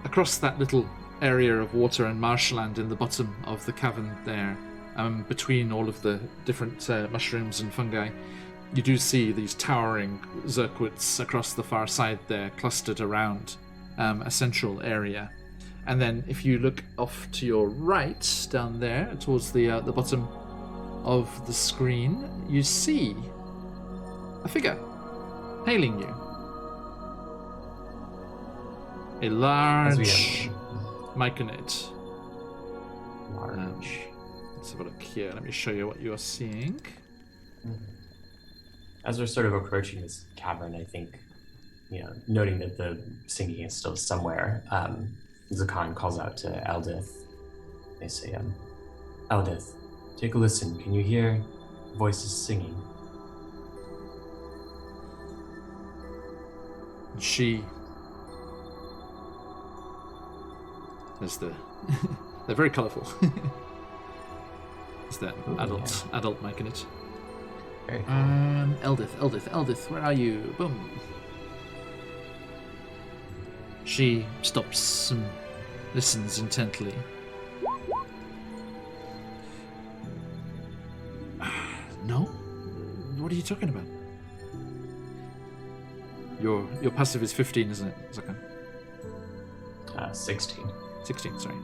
across that little area of water and marshland in the bottom of the cavern there, between all of the different mushrooms and fungi, you do see these towering zirkwits across the far side there, clustered around a central area. And then if you look off to your right, down there, towards the bottom of the screen, you see a figure hailing you. A large myconid. Large. Let's have a look here. Let me show you what you're seeing. as we're sort of approaching this cavern, I think, noting that the singing is still somewhere, Zakan calls out to Eldith. They say, Eldith, take a listen. Can you hear voices singing? She... There's the... They're very colourful. Is that adult mic in it? Very cool. Eldith, where are you? Boom. She stops and listens intently. No? What are you talking about? Your passive is 15, isn't it, Zakan? 16. 16, sorry.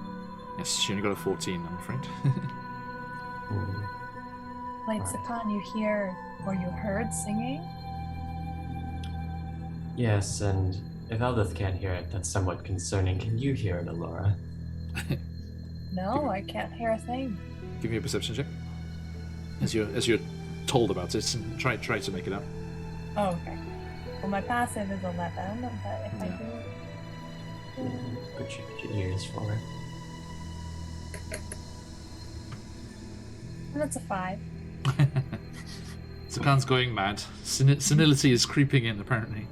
Yes, she only got a 14, I'm afraid. Wait, Zakan, you hear or you heard singing? Yes, and if Eldith can't hear it, that's somewhat concerning. Can you hear it, Alora? No, I can't hear a thing. Give me a perception check. As you're told about it, and try to make it out. Oh, okay. Well, my passive is 11, but if I do... Put your ears forward. And that's a 5. Zakan's going mad. Senility is creeping in, apparently.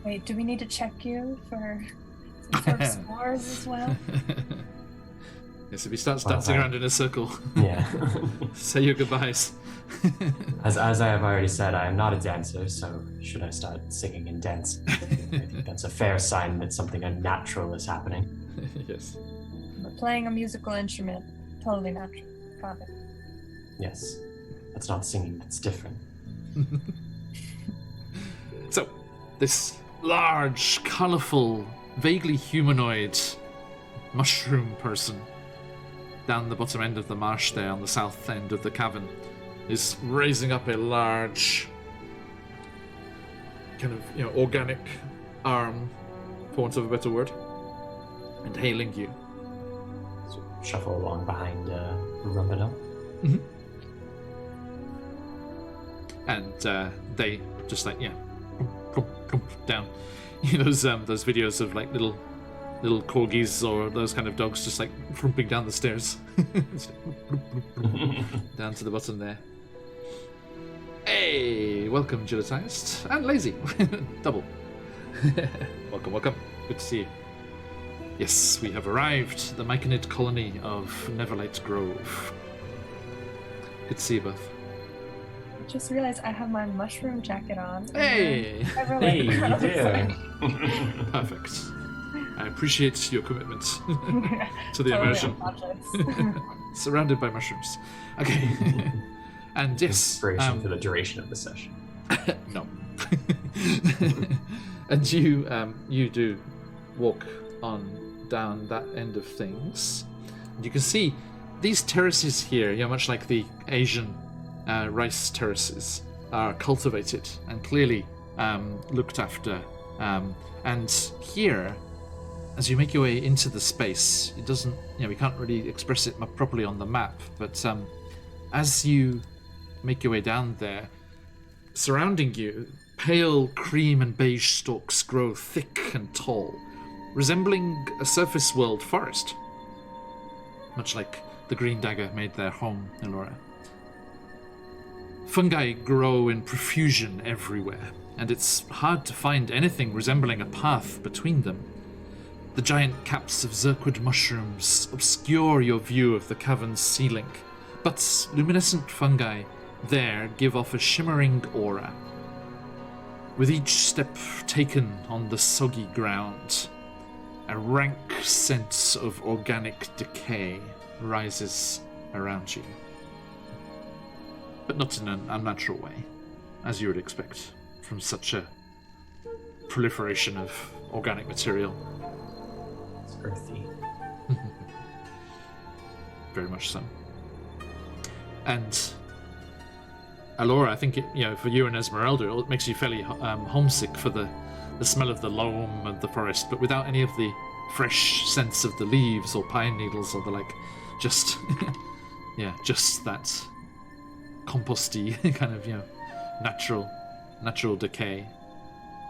Wait, do we need to check you for some sort of scores as well? Yes, if he starts dancing around in a circle, Yeah. say your goodbyes. As I have already said, I am not a dancer, so should I start singing and dancing? I think that's a fair sign that something unnatural is happening. Yes. But playing a musical instrument, totally natural. Got it. Yes. That's not singing, that's different. So, this large, colourful, vaguely humanoid mushroom person down the bottom end of the marsh there on the south end of the cavern is raising up a large kind of, organic arm, for want of a better word, and hailing you. So shuffle along behind Rummadel. Mm-hmm. And they just like, plump, plump, down. Those videos of like little corgis or those kind of dogs just like frumping down the stairs. Down to the bottom there. Hey, welcome, Gilletized and Lazy. Double. Welcome. Good to see you. Yes, we have arrived, the Myconid colony of Neverlight Grove. Good to see you both. I just realized I have my mushroom jacket on. Hey! Hey, you do. Perfect. I appreciate your commitment to the Totally immersion. unconscious. Surrounded by mushrooms. Okay. And yes. Inspiration for the duration of the session. No. And you do walk on down that end of things. And you can see these terraces here, much like the Asian rice terraces, are cultivated and clearly looked after. And here, as you make your way into the space, it doesn't, we can't really express it properly on the map, but as you make your way down there, surrounding you, pale cream and beige stalks grow thick and tall, resembling a surface world forest, much like the Green Dagger made their home, Elora. Fungi grow in profusion everywhere, and it's hard to find anything resembling a path between them. The giant caps of zirquid mushrooms obscure your view of the cavern's ceiling, but luminescent fungi there give off a shimmering aura. With each step taken on the soggy ground, a rank sense of organic decay rises around you. But not in an unnatural way, as you would expect from such a proliferation of organic material. It's earthy. Very much so. And Alora, I think for you and Esmeralda, it makes you fairly homesick for the smell of the loam of the forest, but without any of the fresh sense of the leaves or pine needles or the like. Just, just that composty kind of, natural decay.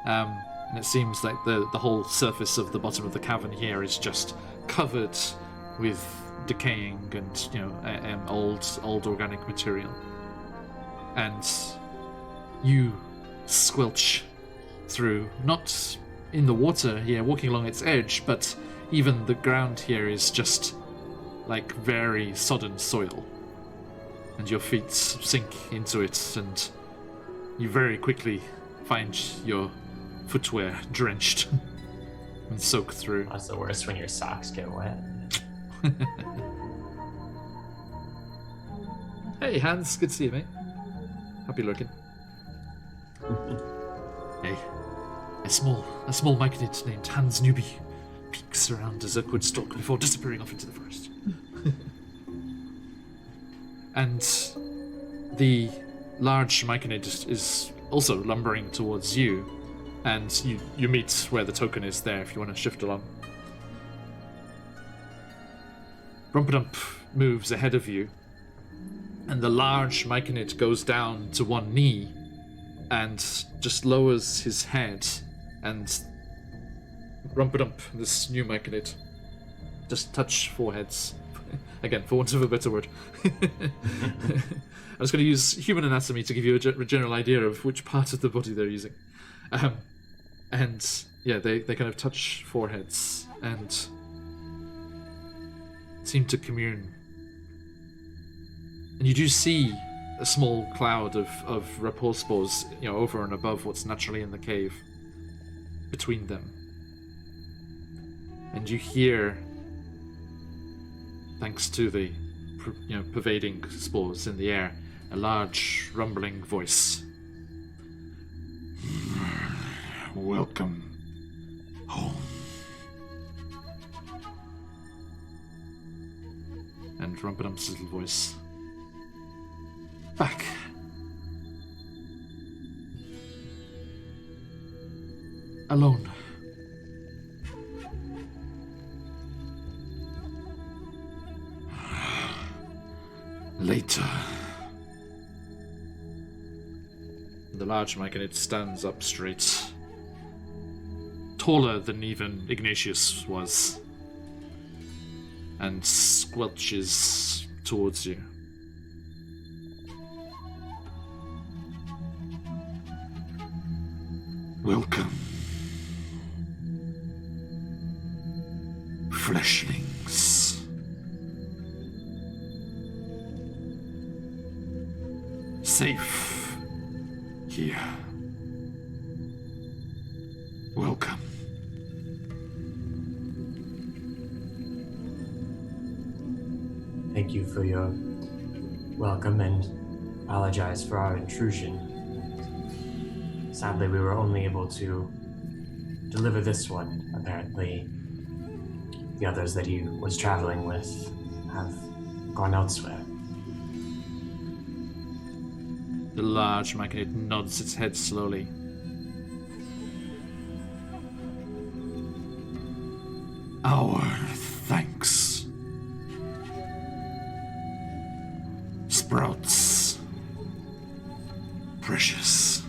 And it seems like the whole surface of the bottom of the cavern here is just covered with decaying and old organic material. And you squelch through, not in the water here, walking along its edge, but even the ground here is just like very sodden soil. And your feet sink into it, and you very quickly find your footwear drenched and soaked through. That's the worst, when your socks get wet. Hey, Hans, good to see you, mate. Happy lurking. Hey, a small myconid named Hans Newby peeks around a Zirkwood stalk before disappearing off into the forest. And the large myconid is also lumbering towards you, and you meet where the token is there if you want to shift along. Rumpadump moves ahead of you, and the large myconid goes down to one knee and just lowers his head, and Rumpadump, this new myconid, just touch foreheads. Again, for want of a better word. I was going to use human anatomy to give you a general idea of which part of the body they're using. And yeah, they kind of touch foreheads and seem to commune. And you do see a small cloud of rapport spores, over and above what's naturally in the cave between them. And you hear, thanks to the pervading spores in the air, a large rumbling voice. Welcome home. And Rumpadum's little voice. Back. Alone. Later. The large myconid stands up straight. Taller than even Ignatius was. And squelches towards you. Welcome. Fleshlings. Safe here. Welcome. Thank you for your welcome, and apologize for our intrusion. Sadly, we were only able to deliver this one. Apparently, the others that he was traveling with have gone elsewhere. The large myconid nods its head slowly. Our thanks. Sprouts. Precious.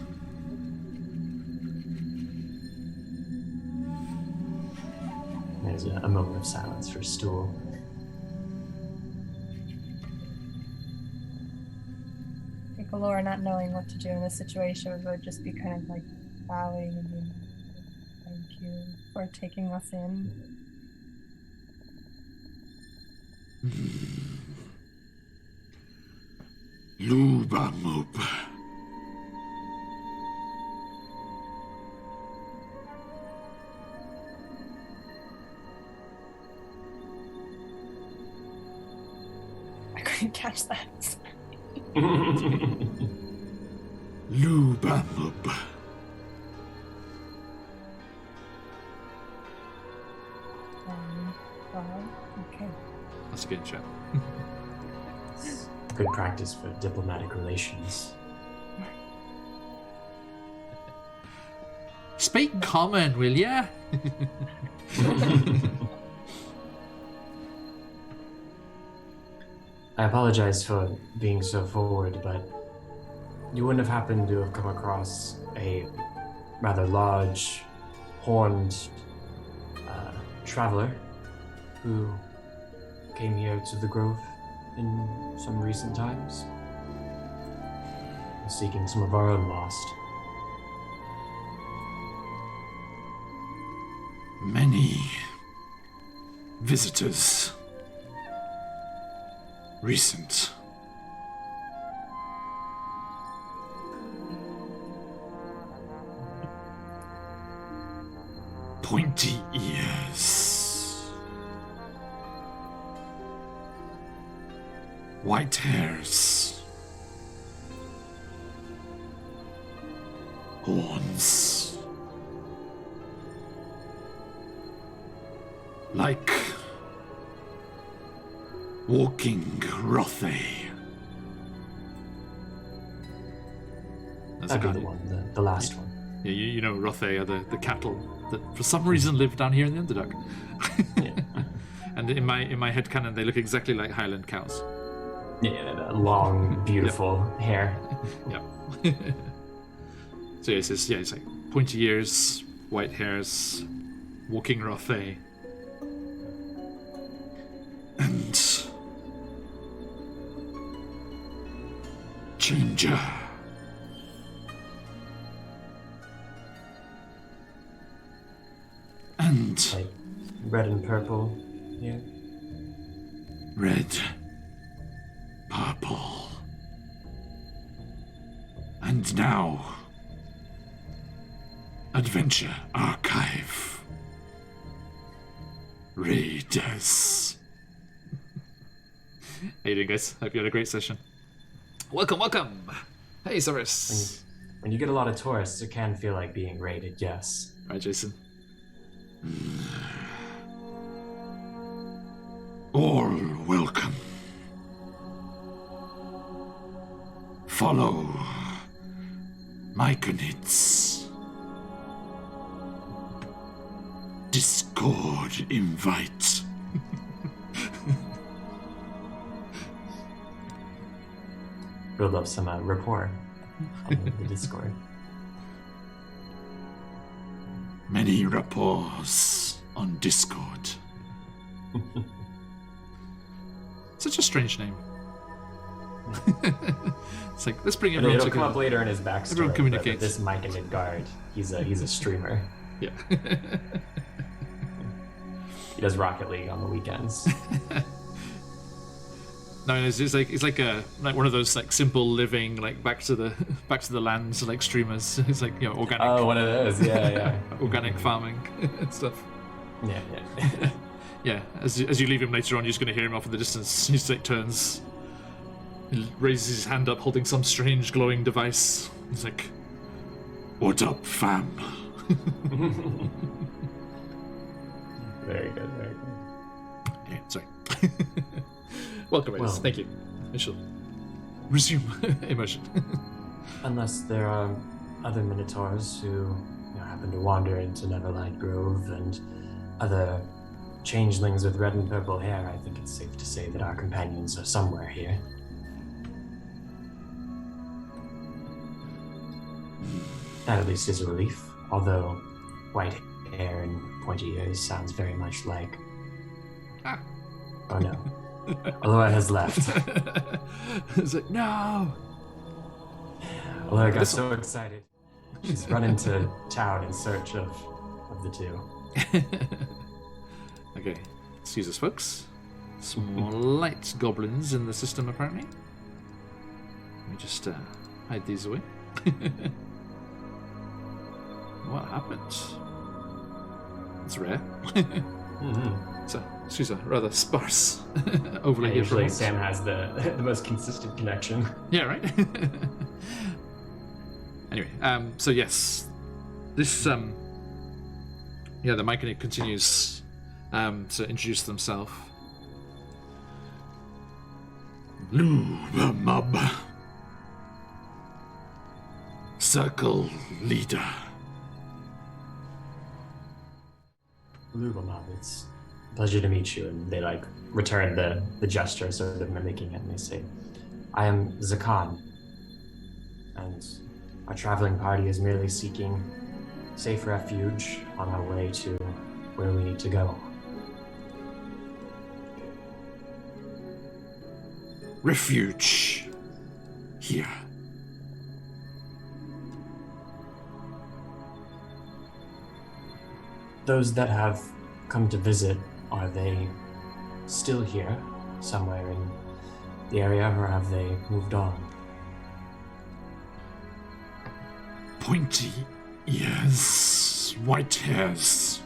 There's a moment of silence for Stool. I think Laura, not knowing what to do in this situation, would just be kind of like bowing and being like, thank you for taking us in. Luba Moop. I couldn't catch that. Luba Moop. Okay. That's a good chat. Good practice for diplomatic relations. Speak common, will ya? I apologize for being so forward, but you wouldn't have happened to have come across a rather large, horned traveler who came here to the Grove in some recent times, seeking some of our own lost. Many visitors. Recent. Pointy ears. White hairs. Horns. Like walking Rothe. That's That'd a be the one, the last one. Yeah, you know Rothe are the cattle that for some reason live down here in the Underdark. Yeah. And in my headcanon, they look exactly like Highland cows. Yeah, the long, beautiful hair. Yep. So yeah, it's like pointy ears, white hairs, walking Rothe. And Changer. And Like red and purple. Yeah. red, purple, and now Adventure Archive Raiders. How you doing, guys? Hope you had a great session. Welcome. Hey, Cyrus. When you get a lot of tourists, it can feel like being raided, yes. Right, Jason. All welcome. Follow Myconid's Discord invite. Build up some rapport on the Discord. Many rapports on Discord. Such a strange name. It's like, let's bring everyone It'll together. come up later in his backstory. Everyone communicates. But this Mike and Midgard, he's a streamer. Yeah. He does Rocket League on the weekends. No, it's like one of those like simple living, like back to the lands like streamers. It's like, you know, organic. Oh, one of those. Yeah. Organic farming and stuff. Yeah. Yeah, as you leave him later on, you're just going to hear him off in the distance. He just like turns, he raises his hand up holding some strange glowing device. He's like, "What up, fam?" Very good. Yeah, sorry. Welcome, Raiders. Well. Thank you. I shall resume immersion. Unless there are other Minotaurs who happen to wander into Neverlight Grove and other changelings with red and purple hair, I think it's safe to say that our companions are somewhere here. That at least is a relief, although white hair and pointy ears sounds very much like... Ah. Oh no. Aloha has left. It's like, no! Aloha got so excited. She's run into town in search of the two. Okay, excuse us, folks. Some light goblins in the system, apparently. Let me just hide these away. What happened? It's rare. So, excuse me, rather sparse overlay here. Usually Sam has the most consistent connection. Yeah, right? Anyway, so yes. This, the Myconid continues to introduce themselves. Lubamub. Circle leader. Lubamab, it's a pleasure to meet you. And they return the gesture, sort of mimicking it, and they say, I am Zakan. and our traveling party is merely seeking safe refuge on our way to where we need to go. Refuge. Here. Those that have come to visit, are they still here, somewhere in the area, or have they moved on? Pointy ears, white hairs,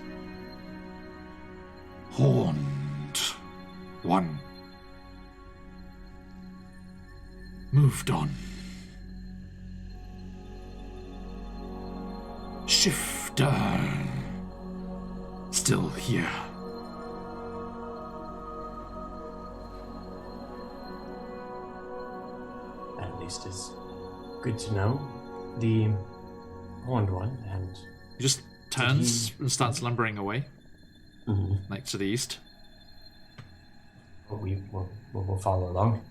horned one. Moved on. Shifter. Still here. That at least is good to know. The horned one, and He just turns and starts lumbering away, like to the east. we'll follow along.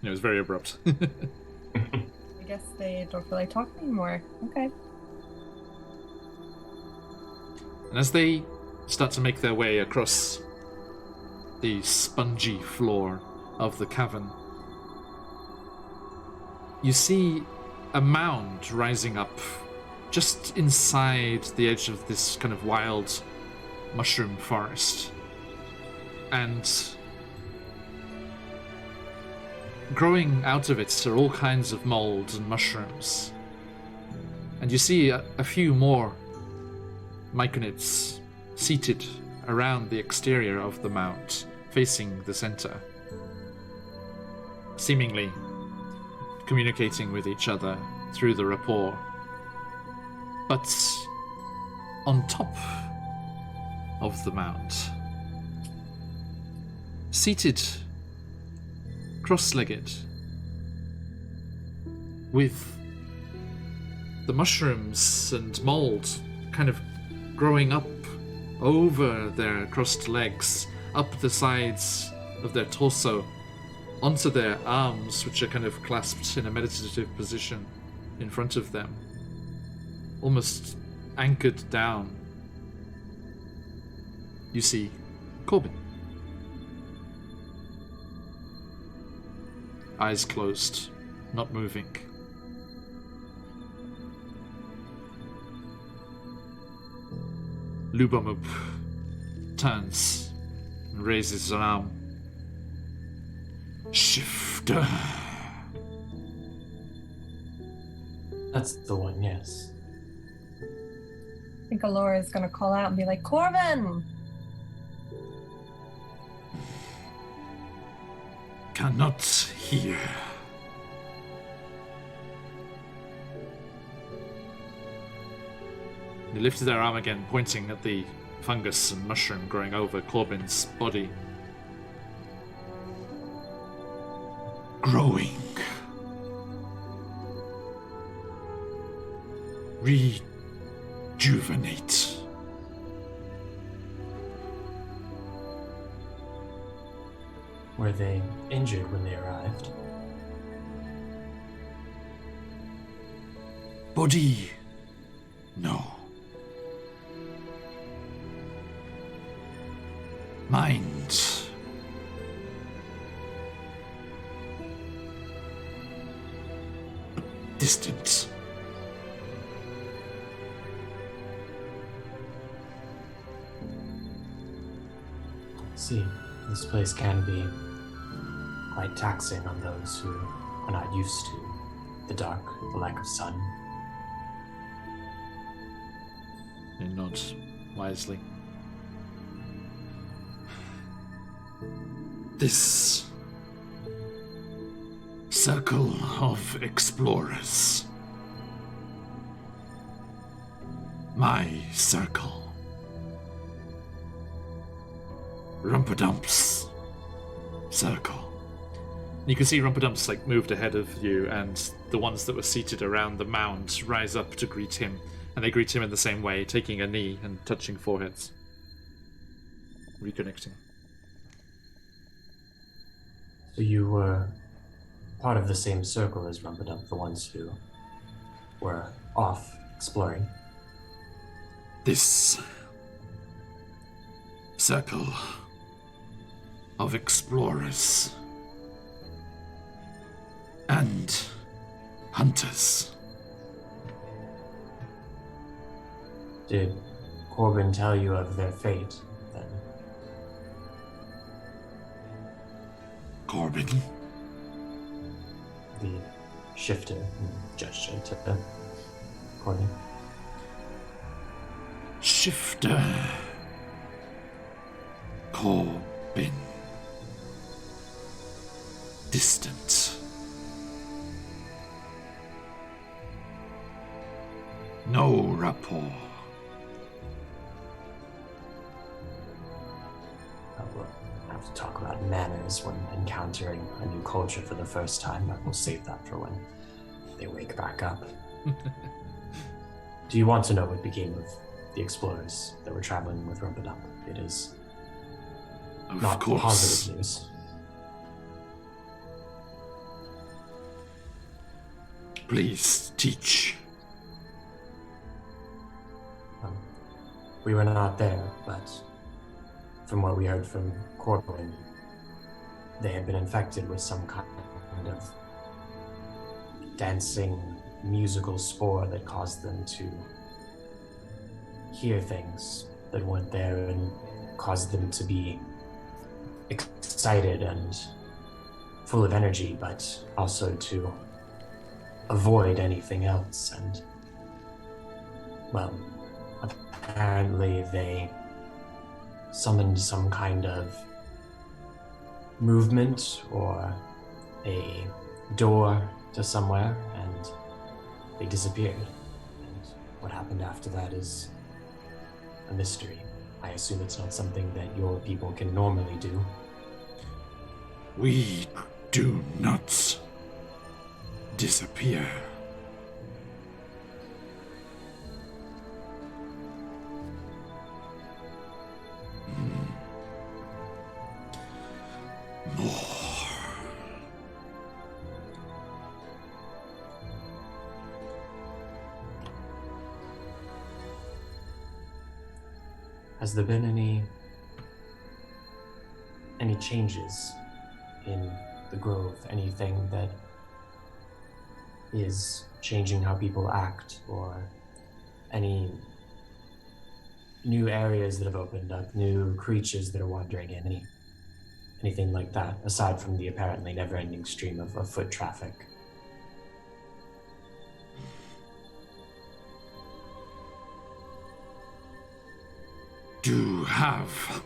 It was very abrupt. I guess they don't feel like talking anymore. Okay. And as they start to make their way across the spongy floor of the cavern, you see a mound rising up just inside the edge of this kind of wild mushroom forest. And growing out of it are all kinds of mold and mushrooms. And you see a few more myconids seated around the exterior of the mound, facing the center, seemingly communicating with each other through the rapport. But on top of the mound, seated cross-legged, with the mushrooms and mold kind of growing up over their crossed legs, up the sides of their torso, onto their arms, which are kind of clasped in a meditative position in front of them, almost anchored down. You see Corbin. Eyes closed, not moving. Lubamup turns and raises an arm. Shifter. That's the one, yes. I think Alora is gonna call out and be like, Corbin! Cannot hear. They lifted their arm again, pointing at the fungus and mushroom growing over Corbin's body. Growing. Rejuvenate. Were they injured when they arrived? Body. No. Mind. Distant. See, this place can be quite taxing on those who are not used to the dark, the lack of sun. He nods wisely. This circle of explorers. My circle. Rumpadump's circle. You can see Rumpadump's like moved ahead of you, and the ones that were seated around the mound rise up to greet him, and they greet him in the same way, taking a knee and touching foreheads. Reconnecting. So you were part of the same circle as Rumpadump, the ones who were off exploring. This circle of explorers and hunters. Did Corbin tell you of their fate, then? Corbin? The shifter gesture to Corbin. Shifter. Corbin. Distant. No rapport. We'll have to talk about manners when encountering a new culture for the first time, but we'll save that for when they wake back up. Do you want to know what became of the explorers that were traveling with Rumpadump? It is not positive news. Please teach. We were not there, but from what we heard from Corbin, they had been infected with some kind of dancing musical spore that caused them to hear things that weren't there and caused them to be excited and full of energy, but also to avoid anything else. And, well, apparently they summoned some kind of movement or a door to somewhere, and they disappeared. And what happened after that is a mystery. I assume it's not something that your people can normally do. We do not disappear. More. Has there been any changes in the Grove? Anything that is changing how people act, or any new areas that have opened up, new creatures that are wandering in, anything like that, aside from the apparently never-ending stream of foot traffic? Do have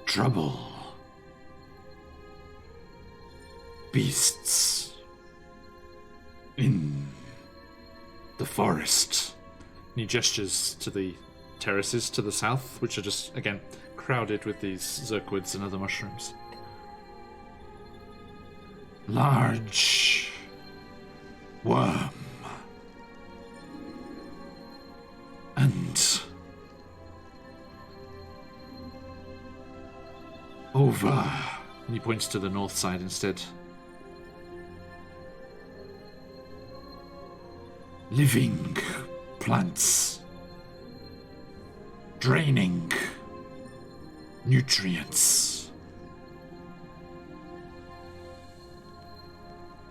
trouble. Beasts in the forest. And he gestures to the terraces to the south, which are just, again, crowded with these zirkwoods and other mushrooms. Large worm. And over. And he points to the north side instead. Living plants. Draining nutrients.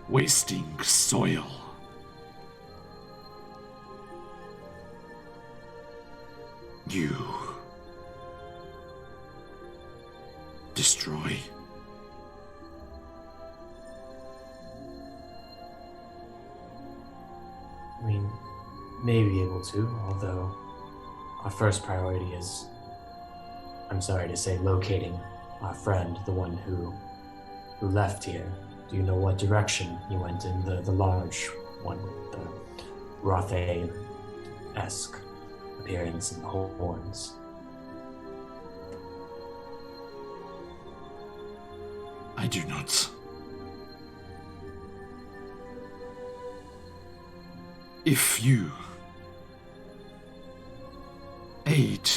Wasting soil. You destroy. I mean, may be able to, although our first priority is, I'm sorry to say, locating our friend, the one who left here. Do you know what direction he went in? The large one with the Rothe-esque appearance and horns. I do not. If you aid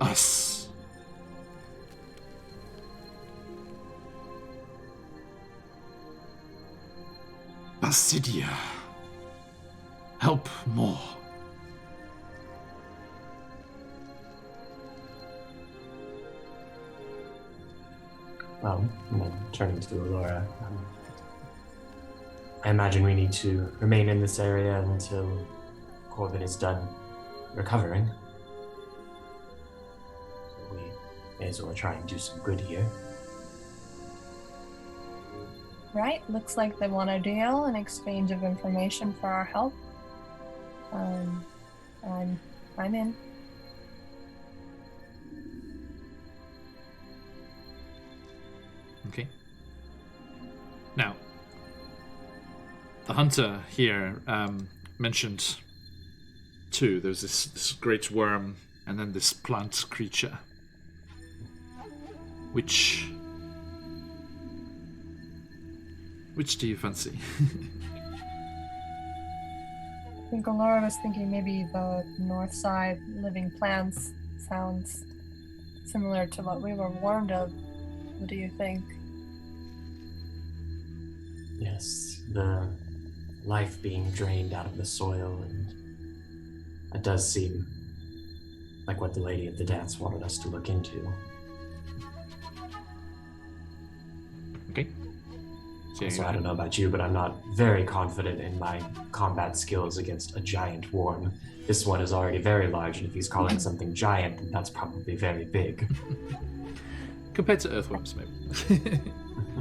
us, Basidia. Help more. Well, and then turning to Allura, I imagine we need to remain in this area until Corbin is done recovering. So we may as well try and do some good here. Right, looks like they want a deal, an exchange of information for our help. I'm in. Okay. Now, the hunter here mentioned two. There's this great worm and then this plant creature. Which do you fancy? I think Allura was thinking maybe the north side living plants sounds similar to what we were warned of. What do you think? Yes, the life being drained out of the soil, and it does seem like what the lady at the dance wanted us to look into. Okay. So I don't know about you, but I'm not very confident in my combat skills against a giant worm. This one is already very large, and if he's calling something giant, then that's probably very big. Compared to earthworms, maybe.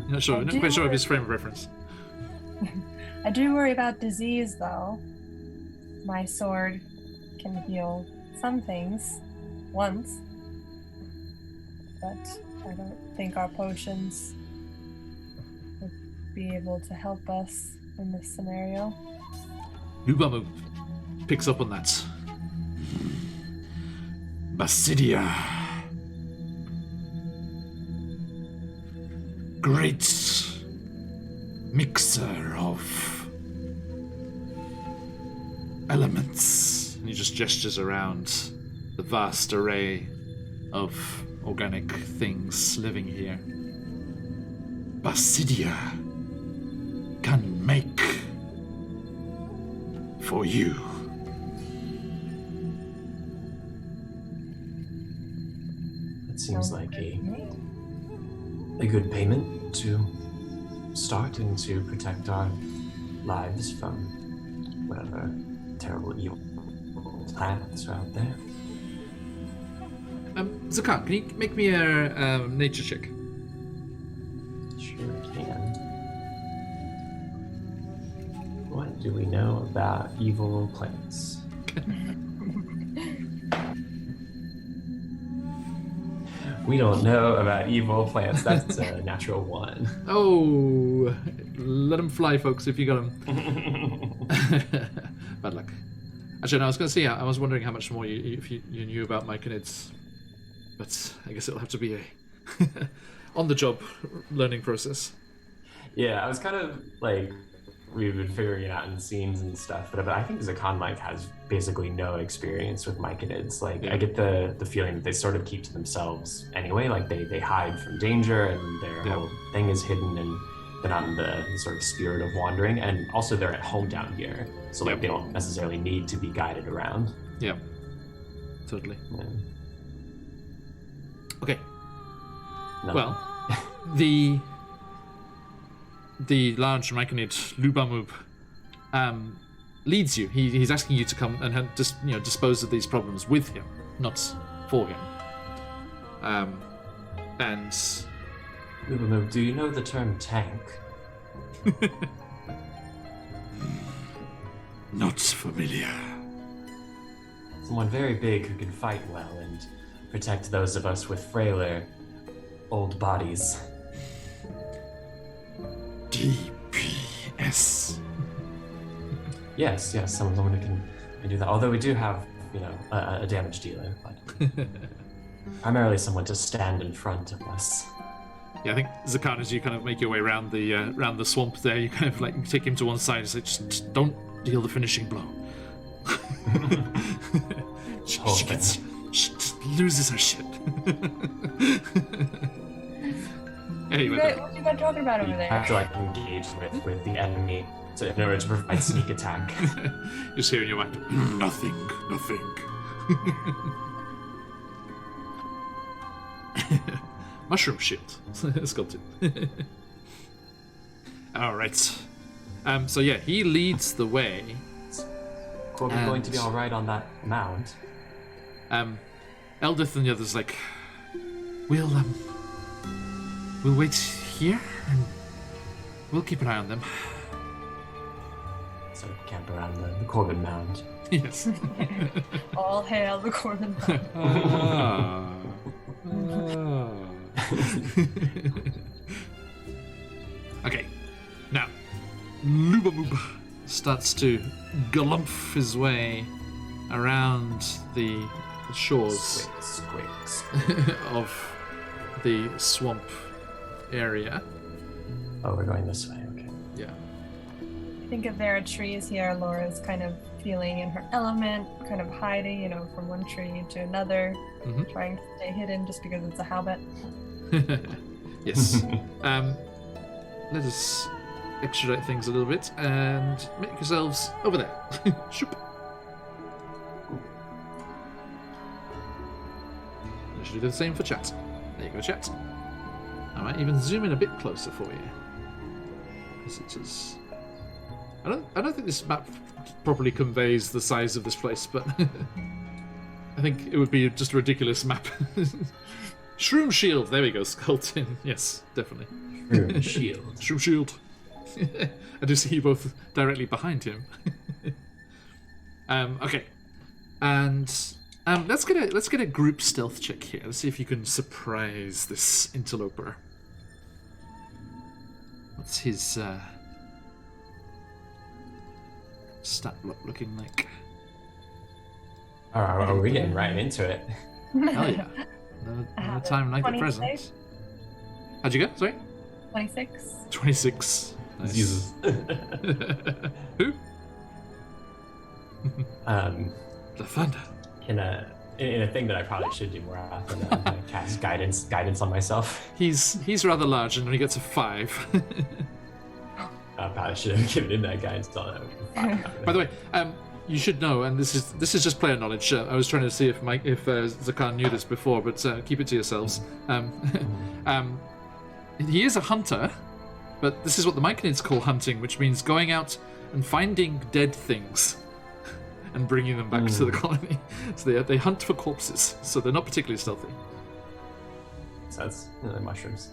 Not quite sure of his frame of reference. I do worry about disease, though. My sword can heal some things once, but I don't think our potions would be able to help us in this scenario. Lubamu picks up on that. Basidia. Great mixer of elements. And he just gestures around the vast array of organic things living here. Basidia can make for you. It seems like a good payment to start and to protect our lives from whatever terrible evil plants are out there. Zakat, can you make me a nature check? Sure can. What do we know about evil plants? We don't know about evil plants. That's a natural one. Oh, let them fly, folks, if you got them. Bad luck. Actually, no, I was going to say, I was wondering how much more you knew about Myconids, but I guess it'll have to be a on-the-job learning process. Yeah, I was kind of like, we've been figuring it out in scenes and stuff, but I think Zakan like has basically no experience with Myconids. Like, yeah. I get the feeling that they sort of keep to themselves anyway. Like they hide from danger, and their whole thing is hidden, and they're not in the sort of spirit of wandering. And also, they're at home down here, so like they don't necessarily need to be guided around. Yeah, totally. Yeah. Okay. No. Well, the large Myconid Lubamub leads you. He's asking you to come and just dispose of these problems with him, not for him. And Lubamub, do you know the term tank? Not familiar. Someone very big who can fight well and protect those of us with frailer old bodies. DPS. Yes, someone who can do that. Although we do have, a damage dealer, but primarily someone to stand in front of us. Yeah, I think Zakan, as you kind of make your way around the swamp there, you kind of like take him to one side and say, just don't deal the finishing blow. she loses her shit. Anyway, what you guys talking about over there? You have to engage with the enemy So in order to provide sneak attack. Just hearing your mind. Nothing. Mushroom shield. Sculpted. Alright. So yeah, he leads the way. Corbin going to be alright on that mound. Eldith and the others like, we'll wait here and we'll keep an eye on them. So camp around the Corbin mound. Yes. All hail the Corbin mound. Okay, now Lubamoob starts to galumph his way around the shores Squicks. of the swamp area. Oh, we're going this way, okay. Yeah. I think if there are trees here, Laura's kind of feeling in her element, kind of hiding, from one tree to another, trying to stay hidden just because it's a habit. Yes. Let us extradite things a little bit and make yourselves over there. Shoop. I should do the same for chat. There you go, chat. I might even zoom in a bit closer for you. Because it is... I don't think this map properly conveys the size of this place, but I think it would be just a ridiculous map. Shroom Shield, there we go, Sculptin. Yes, definitely. Shroom Shield. Shroom Shield. I do see you both directly behind him. Okay, and let's get a group stealth check here. Let's see if you can surprise this interloper. What's his stat block looking like? Oh, are we getting right into it? Hell yeah! No time like the present. How'd you go? Sorry. 26. 26. Nice. Jesus. Who? The thunder. In a thing that I probably should do more often, I cast guidance on myself. He's rather large, and when he gets a 5. I probably should have given him that guidance on it. By the way, you should know, and this is just player knowledge. I was trying to see if Zakan knew this before, but keep it to yourselves. He is a hunter, but this is what the Myconids call hunting, which means going out and finding dead things and bringing them back to the colony. So they hunt for corpses, so they're not particularly stealthy. So that's mushrooms.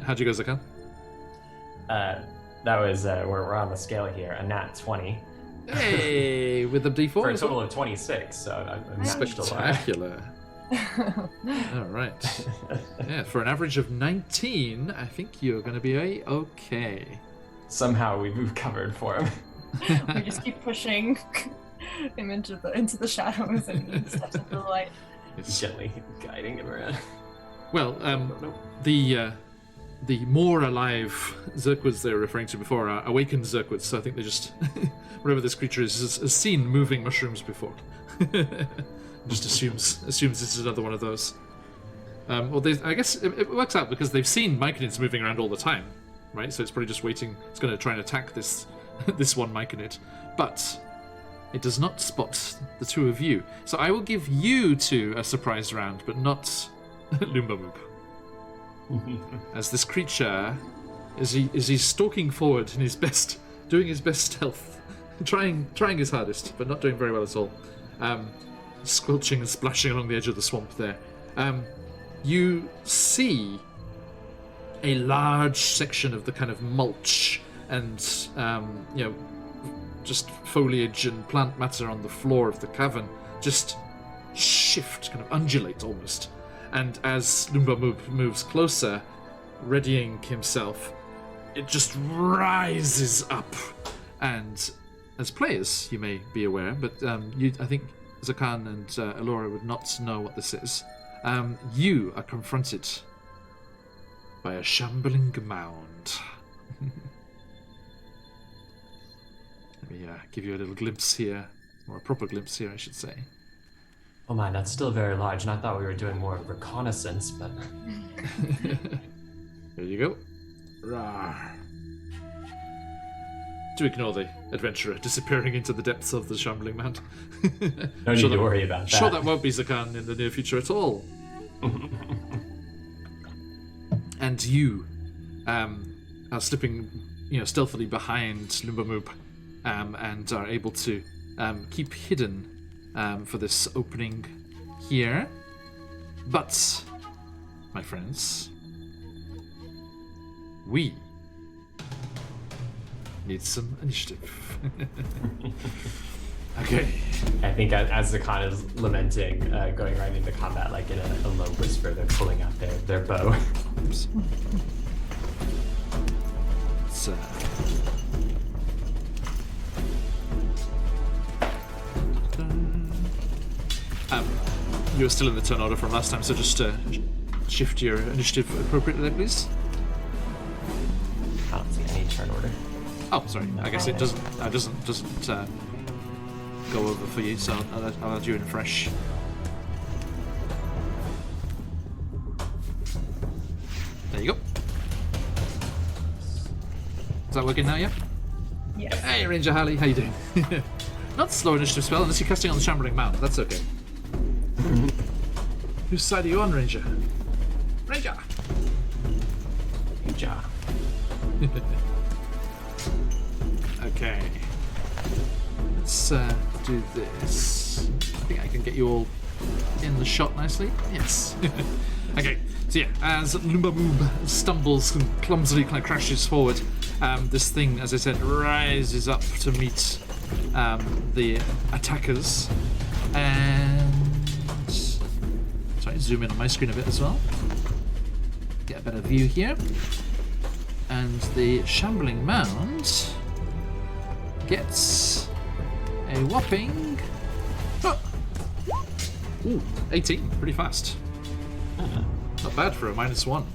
How'd you go, Zakan? That was we're on the scale here, a nat 20. Hey, with the D4 For a as total well? of 26, so I'm matched a lot. Spectacular. All right. Yeah, for an average of 19, I think you're going to be okay. Somehow we've covered for him. We just keep pushing him into the shadows and steps into the light. It's Gently guiding him around. Well, the more alive Zerquads they were referring to before are awakened Zerquads, so I think they just, whatever this creature is, has seen moving mushrooms before. Just assumes this is another one of those. I guess it works out because they've seen Myconids moving around all the time, right? So it's probably just waiting. It's going to try and attack this one Myconid, but it does not spot the two of you. So I will give you two a surprise round, but not Lumbamoop. As this creature, as he's stalking forward in his best, doing his best stealth, trying his hardest, but not doing very well at all. Squelching and splashing along the edge of the swamp there. You see a large section of the kind of mulch and just foliage and plant matter on the floor of the cavern just shift, kind of undulate almost. And as Lumbamoop moves closer, readying himself, it just rises up. And as players, you may be aware, but I think Zakan and Elora would not know what this is. You are confronted by a shambling mound. Let me give you a little glimpse here, or a proper glimpse here, I should say. Oh man, that's still very large, and I thought we were doing more reconnaissance, but... There you go. Rawr. Do ignore the adventurer disappearing into the depths of the Shambling Mound. No need to worry about that. Sure, that won't be Zakan in the near future at all. And you are slipping, stealthily behind Lumbamoop, and are able to keep hidden for this opening here. But, my friends, we need some initiative. Okay. I think as the Khan is lamenting, going right into combat, like in a low whisper, they're pulling out their bow. Oops. Let's, you're still in the turn order from last time, so just shift your initiative appropriately there, please. I don't see any turn order. Oh, sorry. I guess it doesn't go over for you, so I'll add you in fresh. There you go. Is that working now, yeah? Yes. Hey, Ranger Harley, how you doing? Not slow initiative spell unless you're casting on the Shambling Mound. That's okay. Whose side are you on, Ranger? Ranger! Ranger. Okay. Let's do this. I think I can get you all in the shot nicely. Yes. Okay. So yeah, as Lumbamoop stumbles and clumsily kind of crashes forward, this thing, as I said, rises up to meet the attackers. And sorry, zoom in on my screen a bit as well. Get a better view here. And the Shambling Mound gets a whopping 18, pretty fast. Not bad for a -1.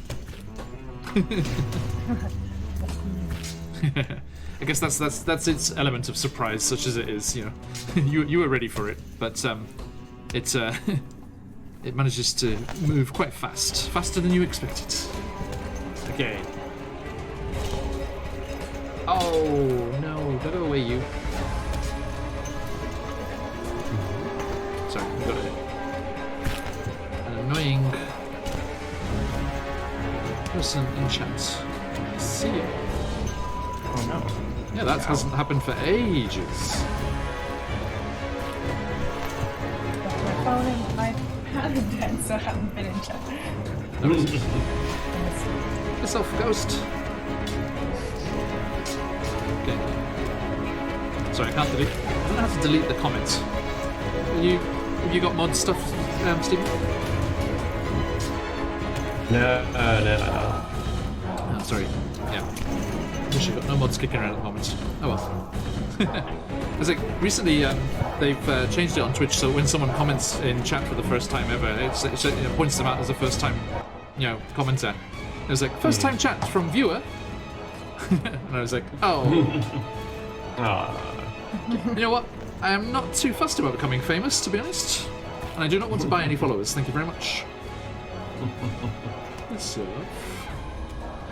I guess that's its element of surprise, such as it is. You were ready for it, but it manages to move quite fast, faster than you expected. Okay. Oh no! Don't go away, you. Sorry, I've got an annoying person in chat. See you. Oh no. Yeah, that hasn't happened for ages. My phone and my pad are dead, so I haven't been in chat. Yourself, ghost. Okay. Sorry, I can't delete. I don't have to delete the comments. Have you got mod stuff, Stephen? No. Oh, sorry. Yeah. Wish I got no mods kicking around at the moment. Oh well. I was like, recently they've changed it on Twitch, so when someone comments in chat for the first time ever, it points them out as a first time, commenter. It was like, first time chat from viewer. And I was like, oh. You know what? I am not too fussed about becoming famous, to be honest. And I do not want to buy any followers, thank you very much. So,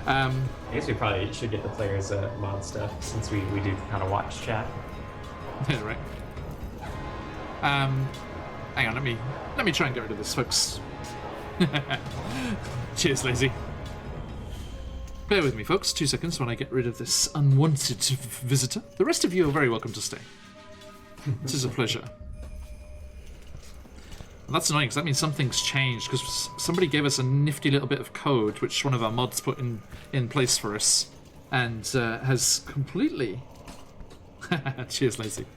I guess we probably should get the players mod stuff, since we do kind of watch chat. Yeah, right. Hang on, let me try and get rid of this, folks. Cheers, lazy. Bear with me, folks. 2 seconds when I get rid of this unwanted visitor. The rest of you are very welcome to stay. It is a pleasure. And that's annoying, because that means something's changed, because somebody gave us a nifty little bit of code, which one of our mods put in place for us, and has completely... Cheers, lazy.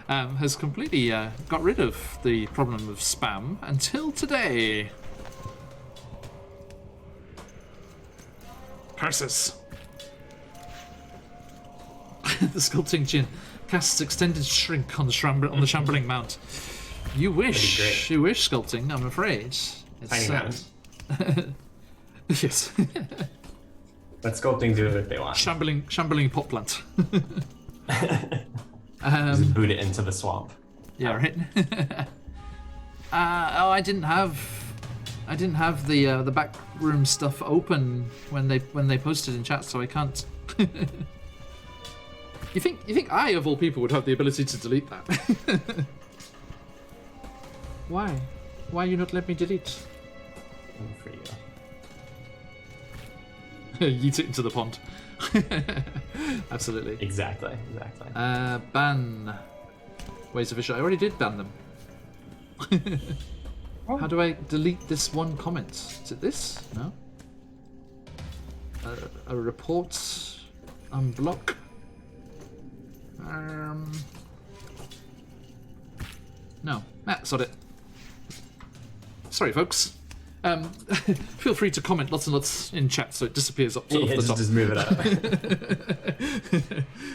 Has completely got rid of the problem of spam until today. Curses. The sculpting chin casts extended shrink on the shambling mount. You wish, sculpting. I'm afraid. Tiny mound. Yes. Let sculpting do what they want. Shambling pot plant. Just boot it into the swamp. Yeah, right. I didn't have the back room stuff open when they posted in chat, so I can't. You think I, of all people, would have the ability to delete that? Why? Why you not let me delete? For you. Yeet it into the pond. Absolutely. Exactly. Ban. Ways of Visual. I already did ban them. How do I delete this one comment? Is it this? No? A report. Unblock. No. That's not it. Sorry, folks. Feel free to comment lots and lots in chat so it disappears off the top. Just move it up.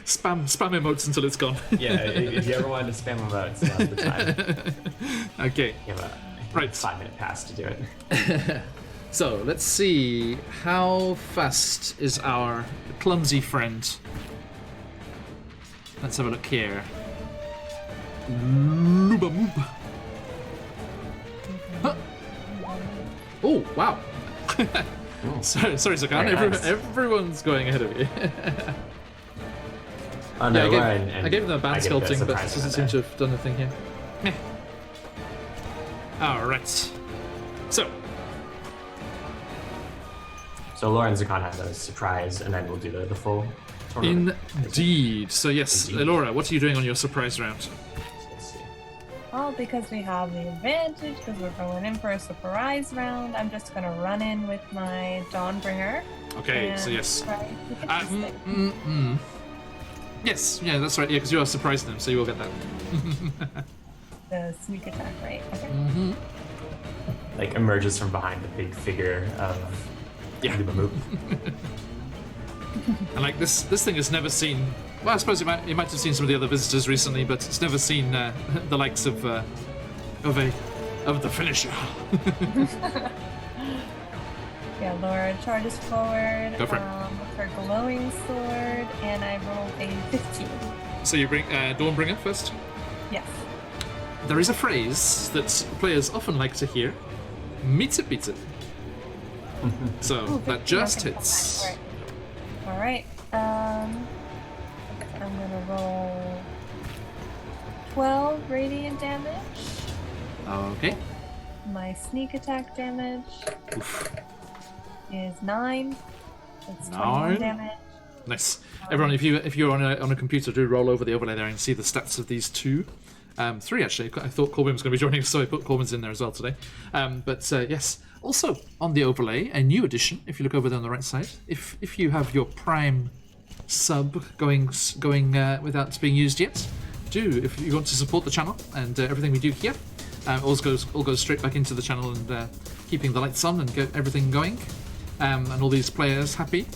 spam emotes until it's gone. Yeah, if you ever wanted to spam emotes, now's the time. Okay. You have a Right. 5-minute pass to do it. So, let's see. How fast is our clumsy friend? Let's have a look here. Looba moop. Huh. Oh, wow. sorry, Zakan. Nice. Everyone's going ahead of you. Oh, no, I gave them a band sculpting, but it doesn't seem to have done a thing here. Alright. So Laura and Zakan have a surprise, and then we'll do the full tournament. Indeed. So yes, Indeed. Laura, what are you doing on your surprise round? Let's see. Well, because we have the advantage, because we're going in for a surprise round, I'm just gonna run in with my Dawnbringer. Okay, and so yes. try to hit this thing. Yes, yeah, that's right. Yeah, because you are surprising them, so you will get that. The sneak attack, right? Okay. Mm-hmm. Like emerges from behind the big figure of Looba Moop. And like this thing has never seen. Well, I suppose it might have seen some of the other visitors recently, but it's never seen the likes of the finisher. Yeah, Laura charges forward Go for it. with her glowing sword, and I roll a 15. So you bring Dawnbringer first. Yes. There is a phrase that players often like to hear: "Meet it, beat it." So Ooh, that 15, just okay, hits. All right. I'm gonna roll 12 radiant damage. Okay. My sneak attack damage Oof. is 9. That's 9. 21 damage. Nice. Everyone, if you're on a computer, do roll over the overlay there and see the stats of these two. 3 actually. I thought Corbin was going to be joining us, so I put Corbin's in there as well today. But yes, also on the overlay, a new addition. If you look over there on the right side, if you have your Prime sub going without being used yet, do if you want to support the channel and everything we do here. All goes straight back into the channel and keeping the lights on and get everything going, and all these players happy.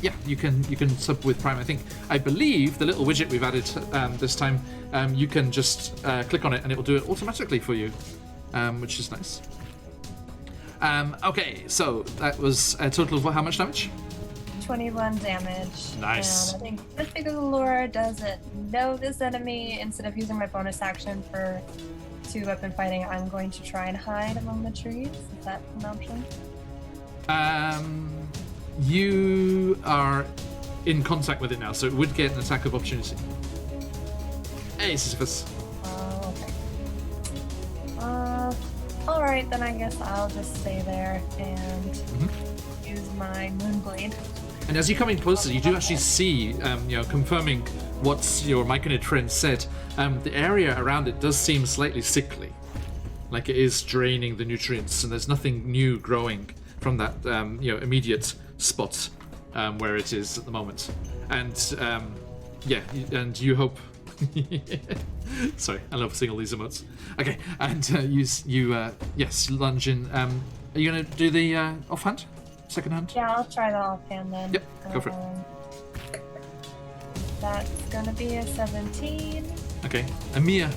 Yeah, you can sub with Prime. I believe the little widget we've added this time, you can just click on it and it will do it automatically for you, which is nice. Okay, so that was a total of how much damage? 21 damage. Nice. And I think just because Laura doesn't know this enemy, instead of using my bonus action for 2-weapon fighting, I'm going to try and hide among the trees. Is that an option? You are in contact with it now, so it would get an attack of opportunity. Hey, Sisyphus. Oh, okay. Alright, then I guess I'll just stay there and use my Moonblade. And as you come in closer, you do actually see, confirming what your Myconid friend said, the area around it does seem slightly sickly. Like it is draining the nutrients, and there's nothing new growing from that, immediate spot where it is at the moment. And, and you hope... Sorry, I love seeing all these emotes. Okay, and you lunge in. Are you going to do the offhand? Second hand? Yeah, I'll try the offhand then. Yep, go for it. That's gonna be a 17. Okay, a mere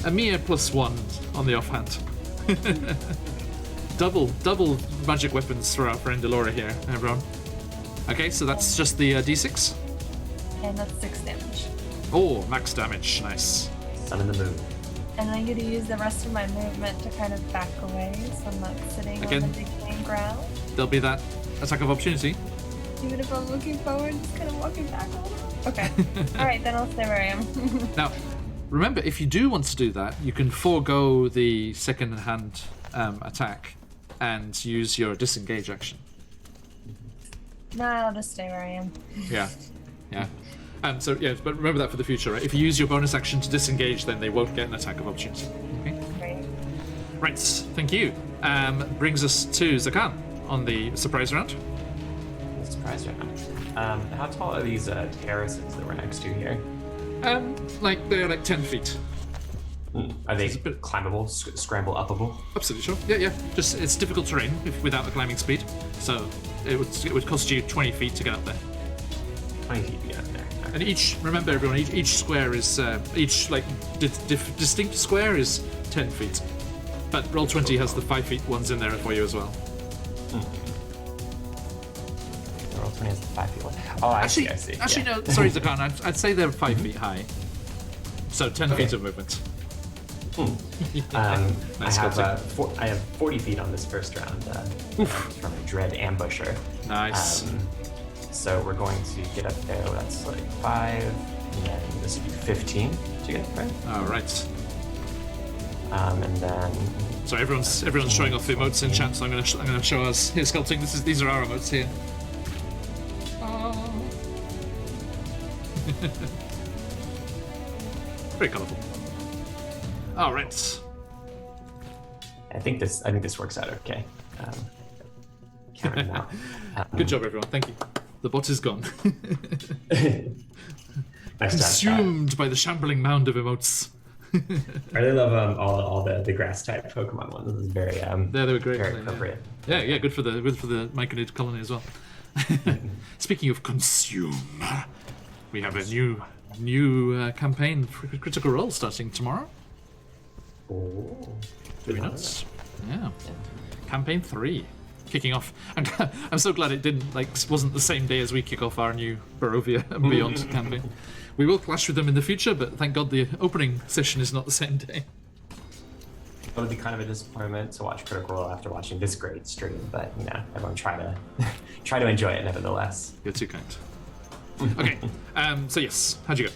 +1 on the offhand. double magic weapons for our friend Delora here, everyone. Okay, so that's just the D6. And that's 6 damage. Oh, max damage, nice. Sun in the moon. And I'm gonna use the rest of my movement to kind of back away, so I'm not sitting Again. on the decaying ground. There'll be that attack of opportunity. Even if I'm looking forward, just kind of walking back a little. Okay. All right, then I'll stay where I am. Now, remember, if you do want to do that, you can forego the second-hand attack and use your disengage action. No, I'll just stay where I am. Yeah. So yeah, but remember that for the future, right? If you use your bonus action to disengage, then they won't get an attack of opportunity. Okay. Right. Thank you. Brings us to Zakan on the surprise round. Surprise round. How tall are these terraces that we're next to here? They're like 10 feet. Are they climbable, scramble upable? Absolutely sure. Yeah. Just it's difficult terrain without the climbing speed, so it would cost you 20 feet to get up there. 20 feet to get up there. Okay. And remember everyone, each square is each distinct square is 10 feet. But Roll20 has the 5 feet ones in there for you as well. Roll20 has the 5 feet one. Oh, I see. Actually, no. Sorry, Zakan. I'd say they're 5 feet high. So 10 feet of movement. Nice I have 40 feet on this first round from a dread ambusher. Nice. So we're going to get up there. That's like 5, and then this would be 15 to get up there. All right. And then. So everyone's showing off the emotes in chat. So I'm gonna show us here sculpting. These are our emotes here. Oh. Very colourful. All right. I think this works out okay. Counting them out. Good job, everyone. Thank you. The bot is gone. Nice Consumed by the shambling mound of emotes. I really love all the grass type Pokemon ones. This is very they were great. very appropriate. Yeah. Good for the Myconid colony as well. Speaking of consume, we have a new campaign for Critical Role starting tomorrow. Oh, Very nuts. Yeah. Campaign 3 kicking off, and I'm so glad it wasn't the same day as we kick off our new Barovia and Beyond campaign. We will clash with them in the future, but thank God the opening session is not the same day. It would be kind of a disappointment to watch Critical Role after watching this great stream, but everyone try to enjoy it nevertheless. You're too kind. Okay, so yes, how'd you go?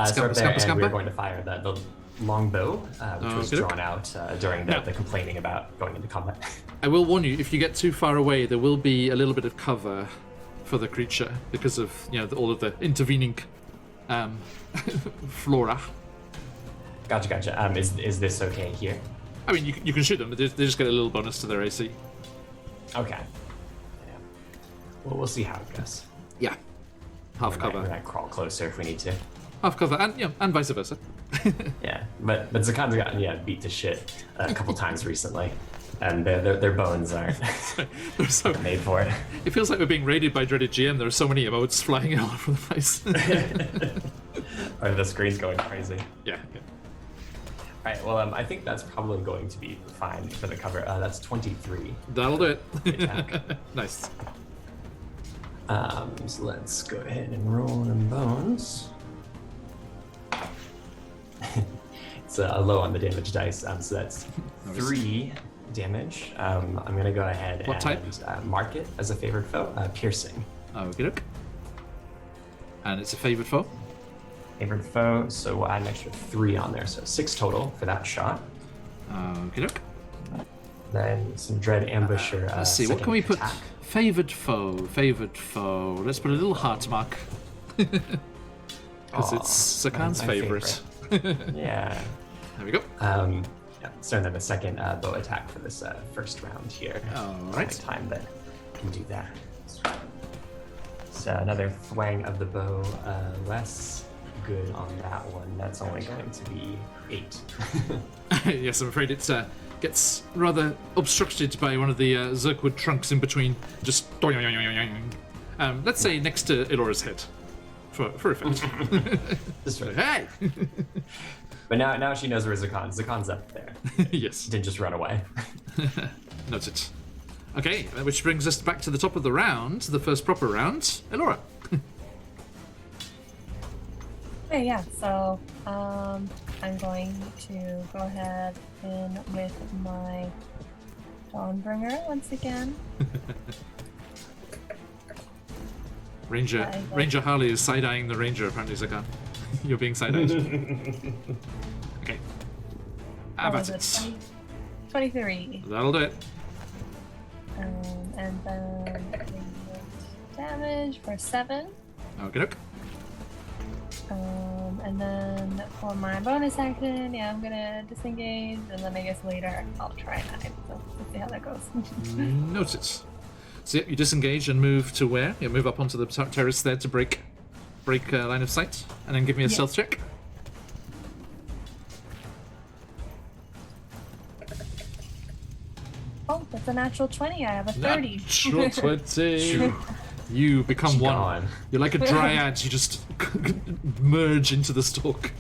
So up there, and we're going to fire the longbow, which was drawn out during the complaining about going into combat. I will warn you, if you get too far away, there will be a little bit of cover for the creature because of all of the intervening flora. Gotcha. Is this okay here? I mean, you can shoot them, but they just get a little bonus to their AC. Okay. Yeah. Well, we'll see how it goes. Yeah. Half cover. We might crawl closer if we need to. Half cover, and vice versa. Yeah, but Zakan's gotten beat to shit a couple times recently, and their bones aren't made for it. It feels like we're being raided by dreaded GM. There are so many emotes flying all over the place. Or the screen's going crazy. Yeah. All right. Well, I think that's probably going to be fine for the cover. That's 23. That'll do it. Nice. So let's go ahead and roll them bones. It's low on the damage dice, so that's 3 damage. I'm going to go ahead and mark it as a favored foe, piercing. Okay. And it's a favored foe? Favored foe, so we'll add an extra 3 on there, so 6 total for that shot. Okay. Then some Dread Ambusher. Let's see, what can we put? Favored foe. Let's put a little heart mark. Because it's Zakan's favorite. Yeah. There we go. So then the second bow attack for this first round here. All right. Time that can do that. So another thwang of the bow, less good on that one. That's only going to be 8. Yes, I'm afraid it gets rather obstructed by one of the Zerkwood trunks in between. Just let's say next to Elora's head. For effect. Just right. Hey! But now she knows where Zakan's up there. Yes. Didn't just run away. Noted. Okay, which brings us back to the top of the round, the first proper round. Elora. Okay, yeah, so I'm going to go ahead in with my Dawnbringer once again. Ranger Harley is side-eyeing the ranger, apparently, Zakan. You're being side-eyed. Okay. Have at it. 23. That'll do it. And then damage for 7. Okay, look. And then for my bonus action, yeah, I'm gonna disengage, and then I guess later I'll try and hide. So let's see how that goes. Notice. So yeah, you disengage and move to where? You move up onto the terrace there to break line of sight, and then give me a stealth check. Oh, that's a natural 20. I have a 30. Natural 20. You become one. Gone. You're like a dryad. You just merge into the stalk.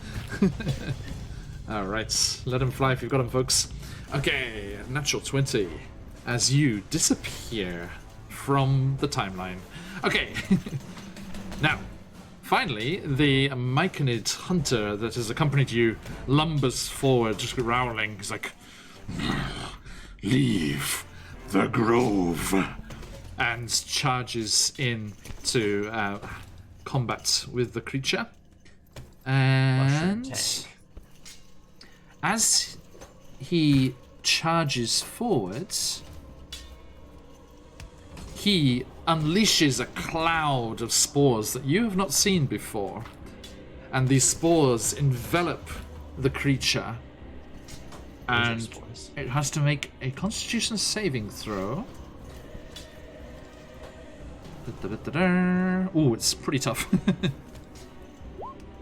All right, let him fly if you've got him, folks. Okay, natural 20 as you disappear from the timeline. Okay, now, finally, the Myconid hunter that has accompanied you lumbers forward, just growling. He's like, "Leave the grove," and charges in to combat with the creature. And as he charges forwards, he unleashes a cloud of spores that you have not seen before. And these spores envelop the creature. And it has to make a Constitution saving throw. Oh, it's pretty tough.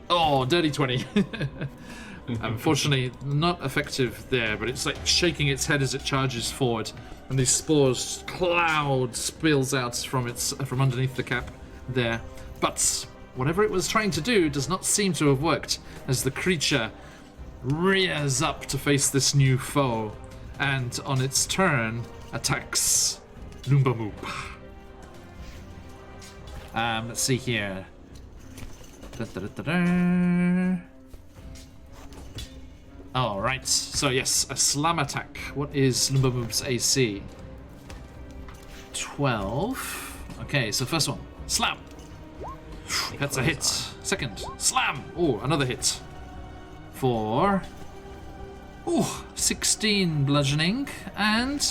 Oh, dirty 20. Unfortunately, not effective there, but it's like shaking its head as it charges forward, and these spores cloud spills out from underneath the cap there. But whatever it was trying to do does not seem to have worked, as the creature rears up to face this new foe, and on its turn attacks Lumbamoop. Let's see here. All right. So yes, a slam attack. What is Lumbamoop's AC? 12. Okay, so first one, slam. That's a hit. Second, slam. Oh, another hit. For 16 bludgeoning and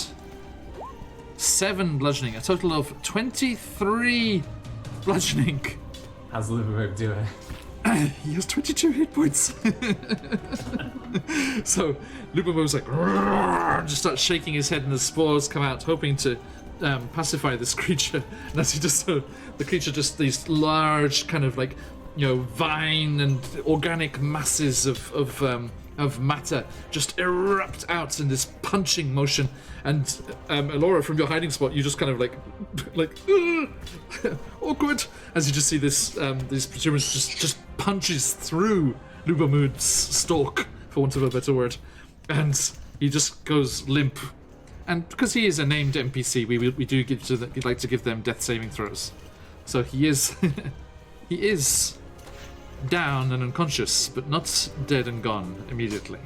7 bludgeoning. A total of 23 bludgeoning. How's Lumbamoop doing? He has 22 hit points. So Lumbamoop's like, just starts shaking his head, and the spores come out, hoping to pacify this creature. And as he does so, the creature just these large kind of like, vine and organic masses of matter just erupt out in this punching motion. And Elora, from your hiding spot, you just kind of like awkward, as you just see this these protuberance just punches through Lumbamoop's stalk, for want of a better word, and he just goes limp. And because he is a named NPC, we do like to give them death saving throws. So he is he is down and unconscious, but not dead and gone immediately.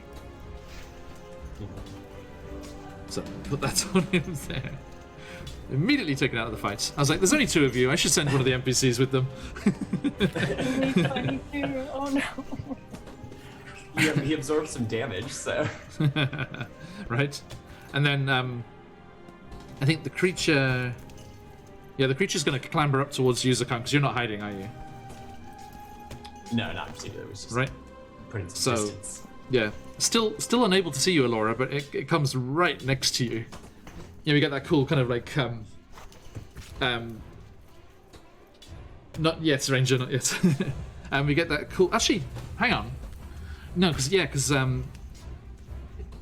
So put that on him there. Immediately taken out of the fight. I was like, there's only 2 of you. I should send one of the NPCs with them. Only 22. Oh no. He absorbed some damage, so. Right. And then I think the creature... Yeah, the creature's going to clamber up towards you, Zakan, because you're not hiding, are you? No, not particularly. It was just right. Putting some distance. Yeah. Still unable to see you, Elora, but it comes right next to you. Yeah, we get that cool kind of like not yet, Ranger, not yet. And we get that cool. Actually, hang on. No, because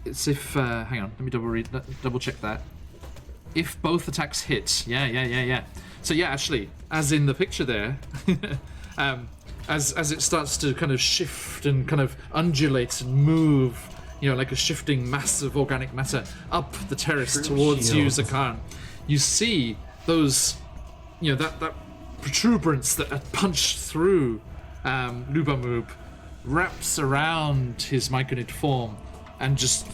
it's if hang on. Let me double check that. If both attacks hit, yeah. So yeah, actually, as in the picture there, as it starts to kind of shift and kind of undulate and move, like a shifting mass of organic matter up the terrace towards you, Zakan. You see those, that protuberance that had punched through Lumbamoop wraps around his Myconid form and just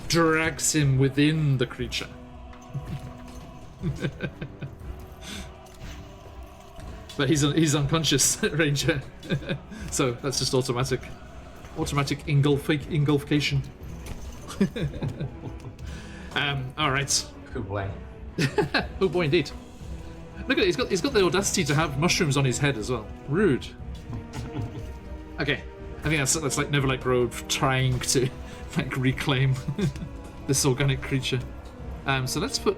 drags him within the creature. But he's unconscious, Ranger. So that's just automatic engulfication. All right. Oh boy. Oh boy, indeed. Look at it. He's got the audacity to have mushrooms on his head as well. Rude. Okay, I think that's like Neverlight Grove trying to like reclaim this organic creature. So let's put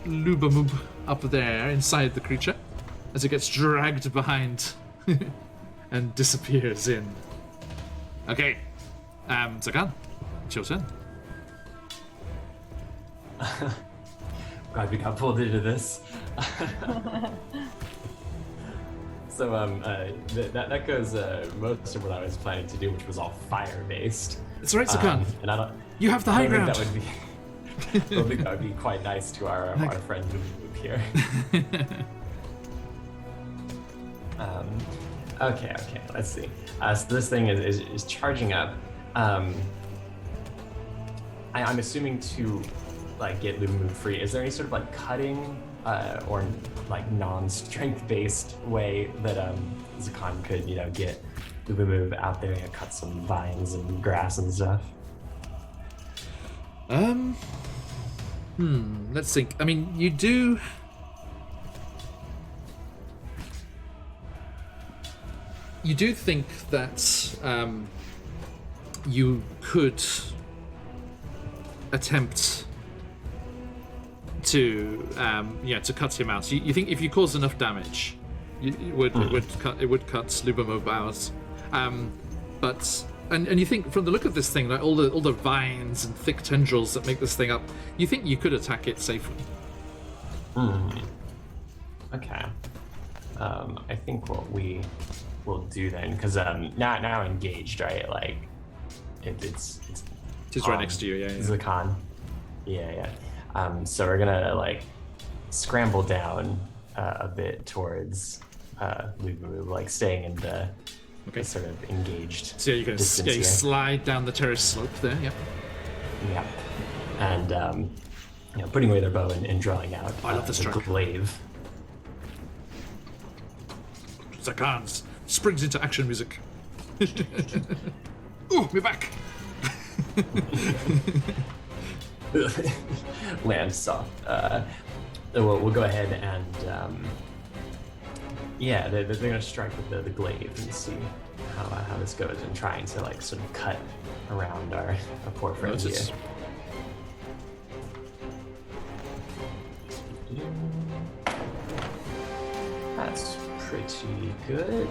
Lubamub up there inside the creature as it gets dragged behind and disappears in. Okay, Zakan, it's your turn. Glad we got pulled into this. So that goes most of what I was planning to do, which was all fire based. It's all right, Zakan. And I don't. You have the high ground. That would be. I don't think that would be quite nice to our friend Luke here. Okay, let's see. So this thing is charging up. I'm assuming to like get Lumu free. Is there any sort of like cutting or like non-strength based way that Zakan could get Lumu out there and cut some vines and grass and stuff? Let's think. I mean, you do. You do think that you could attempt to cut him out. You think if you cause enough damage, it would cut Lubamub out. But you think from the look of this thing, like all the vines and thick tendrils that make this thing up, you think you could attack it safely. Okay. I think what we will do then, because now engaged, right? Like it's right next to you, yeah. Zakan. Yeah. So we're gonna like scramble down a bit towards Lubu, like staying in the sort of engaged. So you're gonna slide down the terrace slope there, yep. Yep. And putting away their bow and drawing out I love this the track. glaive. Zakan springs into action music. Ooh, we're back. Land soft. We'll go ahead and they're gonna strike with the glaive and see how this goes, and trying to like sort of cut around our poor friend here. That's pretty good.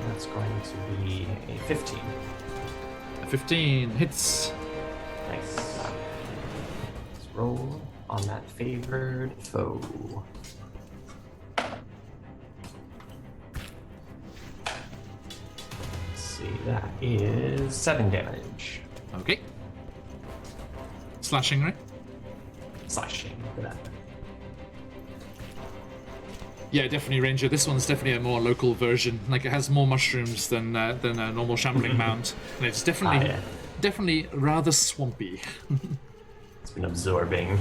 That's going to be a 15. A 15 hits. Nice. Let's roll on that favored foe. Let's see, that is 7 damage. Okay. Slashing, right? Slashing for that. Yeah, definitely, Ranger. This one's definitely a more local version. Like, it has more mushrooms than a normal shambling mound, and it's definitely rather swampy. It's been absorbing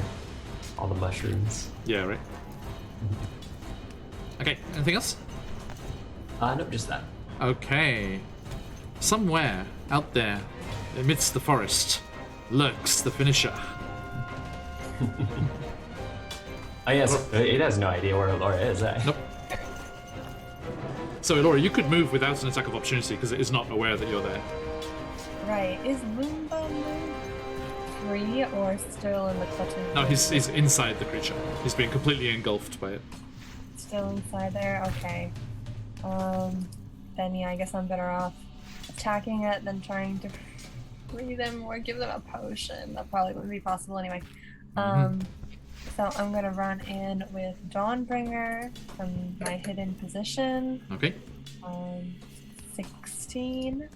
all the mushrooms. Yeah, right. Okay, anything else? Nope, just that. Okay. Somewhere out there, amidst the forest, lurks the finisher. Oh yes, it has no idea where Laura is. Nope. So, Laura, you could move without an attack of opportunity because it is not aware that you're there. Right. Is Moomba free or still in the clutches? No, he's inside the creature. He's being completely engulfed by it. Still inside there? Okay. Then yeah, I guess I'm better off attacking it than trying to free them or give them a potion. That probably wouldn't be possible anyway. So I'm gonna run in with Dawnbringer from my hidden position. Okay. 16.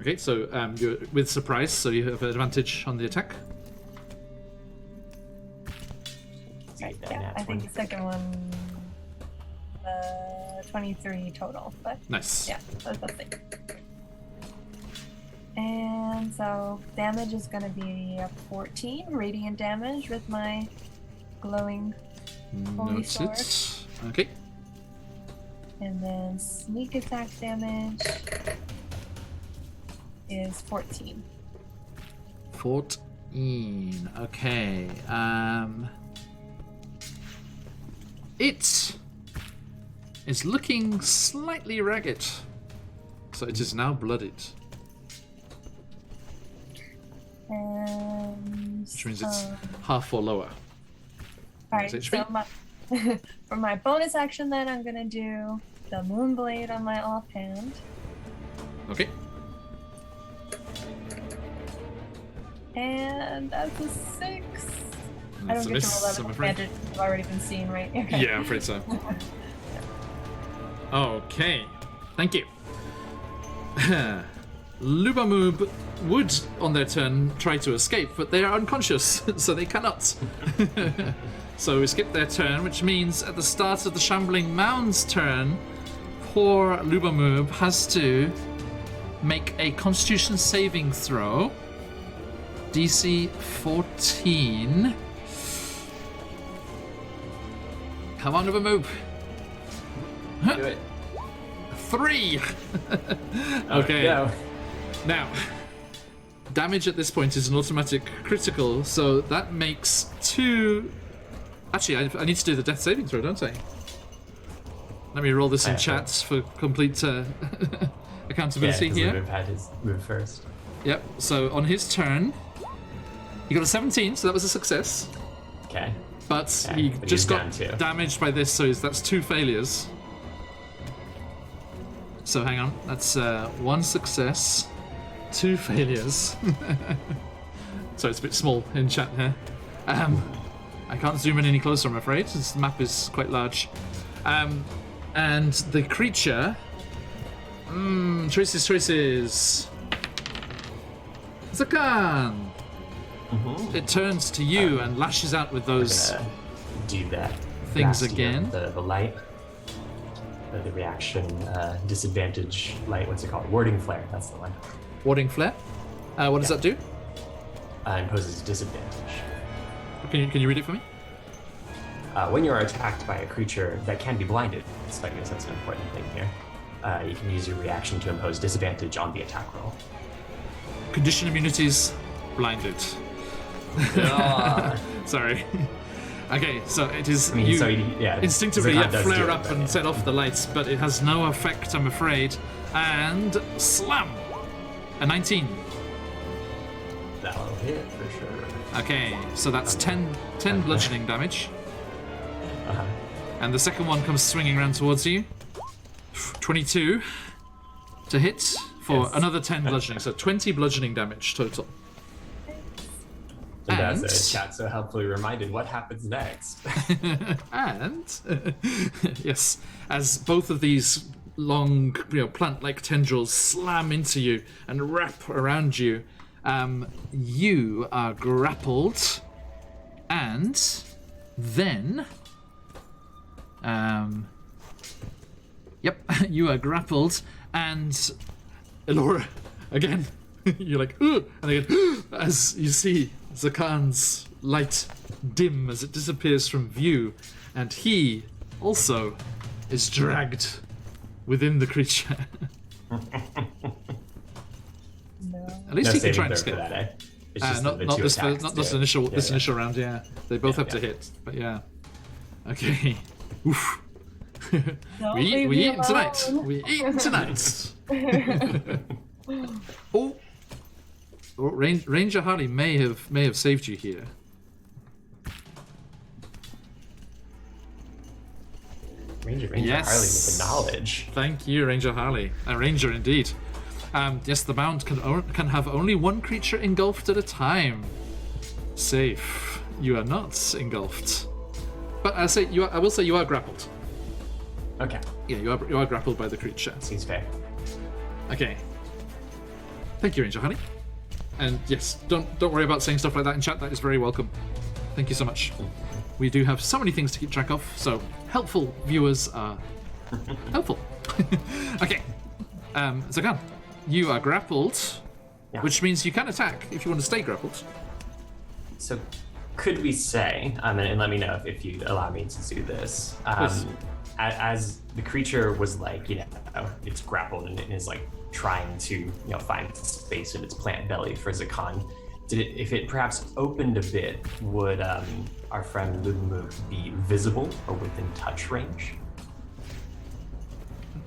Okay, so you're with surprise, so you have an advantage on the attack. Yeah, I think the second one, 23 total, but Nice. yeah, that's the thing. And so damage is gonna be a 14 radiant damage with my glowing holy sword. Noted. Okay. And then sneak attack damage is 14. 14. Okay. It is looking slightly ragged. So it is now bloodied. And Which means it's half or lower. alright, Is it so for my bonus action then I'm gonna do the Moonblade on my offhand. Okay. And that's a 6. I That's don't a get to roll miss, that I'm with afraid. advantage. It's already been seen, right? Okay. Yeah, I'm afraid so. Okay. Thank you. Lubamoob would, on their turn, try to escape, but they are unconscious, so they cannot. So we skip their turn, which means at the start of the Shambling Mound's turn, poor Lubamoob has to make a Constitution saving throw. DC 14. Come on, Lubamoob. Do it. 3! Oh, Okay. no. Now, damage at this point is an automatic critical, so that makes 2... Actually, I need to do the death saving throw, don't I? Let me roll this in chat for complete accountability here. Lubamoob had his move first. Yep, so on his turn, he got a 17, so that was a success. Okay. But he but just he's got down 2. damaged by this, so that's 2 failures. So hang on, that's 1 success, 2 failures. So it's a bit small in chat here. I can't zoom in any closer, I'm afraid. This map is quite large. And the creature... choices. Zakan! It turns to you and lashes out with those Do that. things Bastion, again. The light. The reaction disadvantage light. What's it called? Warding flare. That's the one. Warding flare. What does that do? Imposes disadvantage. Can you read it for me? When you are attacked by a creature that can be blinded, so I guess that's an important thing here. You can use your reaction to impose disadvantage on the attack roll. Condition immunities, blinded. Sorry. Okay, so it is instinctively Zakan does flare do it, up but and set off the lights, but it has no effect, I'm afraid. And slam! A 19. That'll hit for sure. Okay, so that's 10 bludgeoning damage. And the second one comes swinging around towards you. 22 to hit for another 10 bludgeoning, so 20 bludgeoning damage total. And as a chat so helpfully reminded, what happens next? And yes, as both of these long, plant-like tendrils slam into you and wrap around you, you are grappled, and then, you are grappled, and Elora, again, you're like, ugh, and again, as you see Zakan's light dim as it disappears from view, and he also is dragged within the creature. No. At least he can try and for escape. that, eh? It's just Not the this two first, attacks not this to- initial yeah, this yeah. initial round. Yeah, they both Yeah, have to yeah. hit, but yeah. Okay. Oof. Don't we leave we me eating tonight. alone. We eating tonight. Oh, Ranger Harley may have saved you here. Ranger Yes. Harley with the knowledge. Thank you, Ranger Harley. A ranger indeed. Yes, the mound can have only one creature engulfed at a time. Safe. You are not engulfed. But I will say you are grappled. Okay, Yeah, you are grappled by the creature. seems fair. Okay. Thank you, Ranger Honey. And yes, don't worry about saying stuff like that in chat. That is very welcome. Thank you so much. We do have so many things to keep track of, so helpful viewers are helpful. Okay. Zakan, you are grappled, Yeah. which means you can attack if you want to stay grappled. So, could we say, and let me know if you'd allow me to do this, Please. as the creature was like, it's grappled and it is like trying to, find space in its plant belly for Zakan. If it perhaps opened a bit, would our friend Ludmuk be visible or within touch range?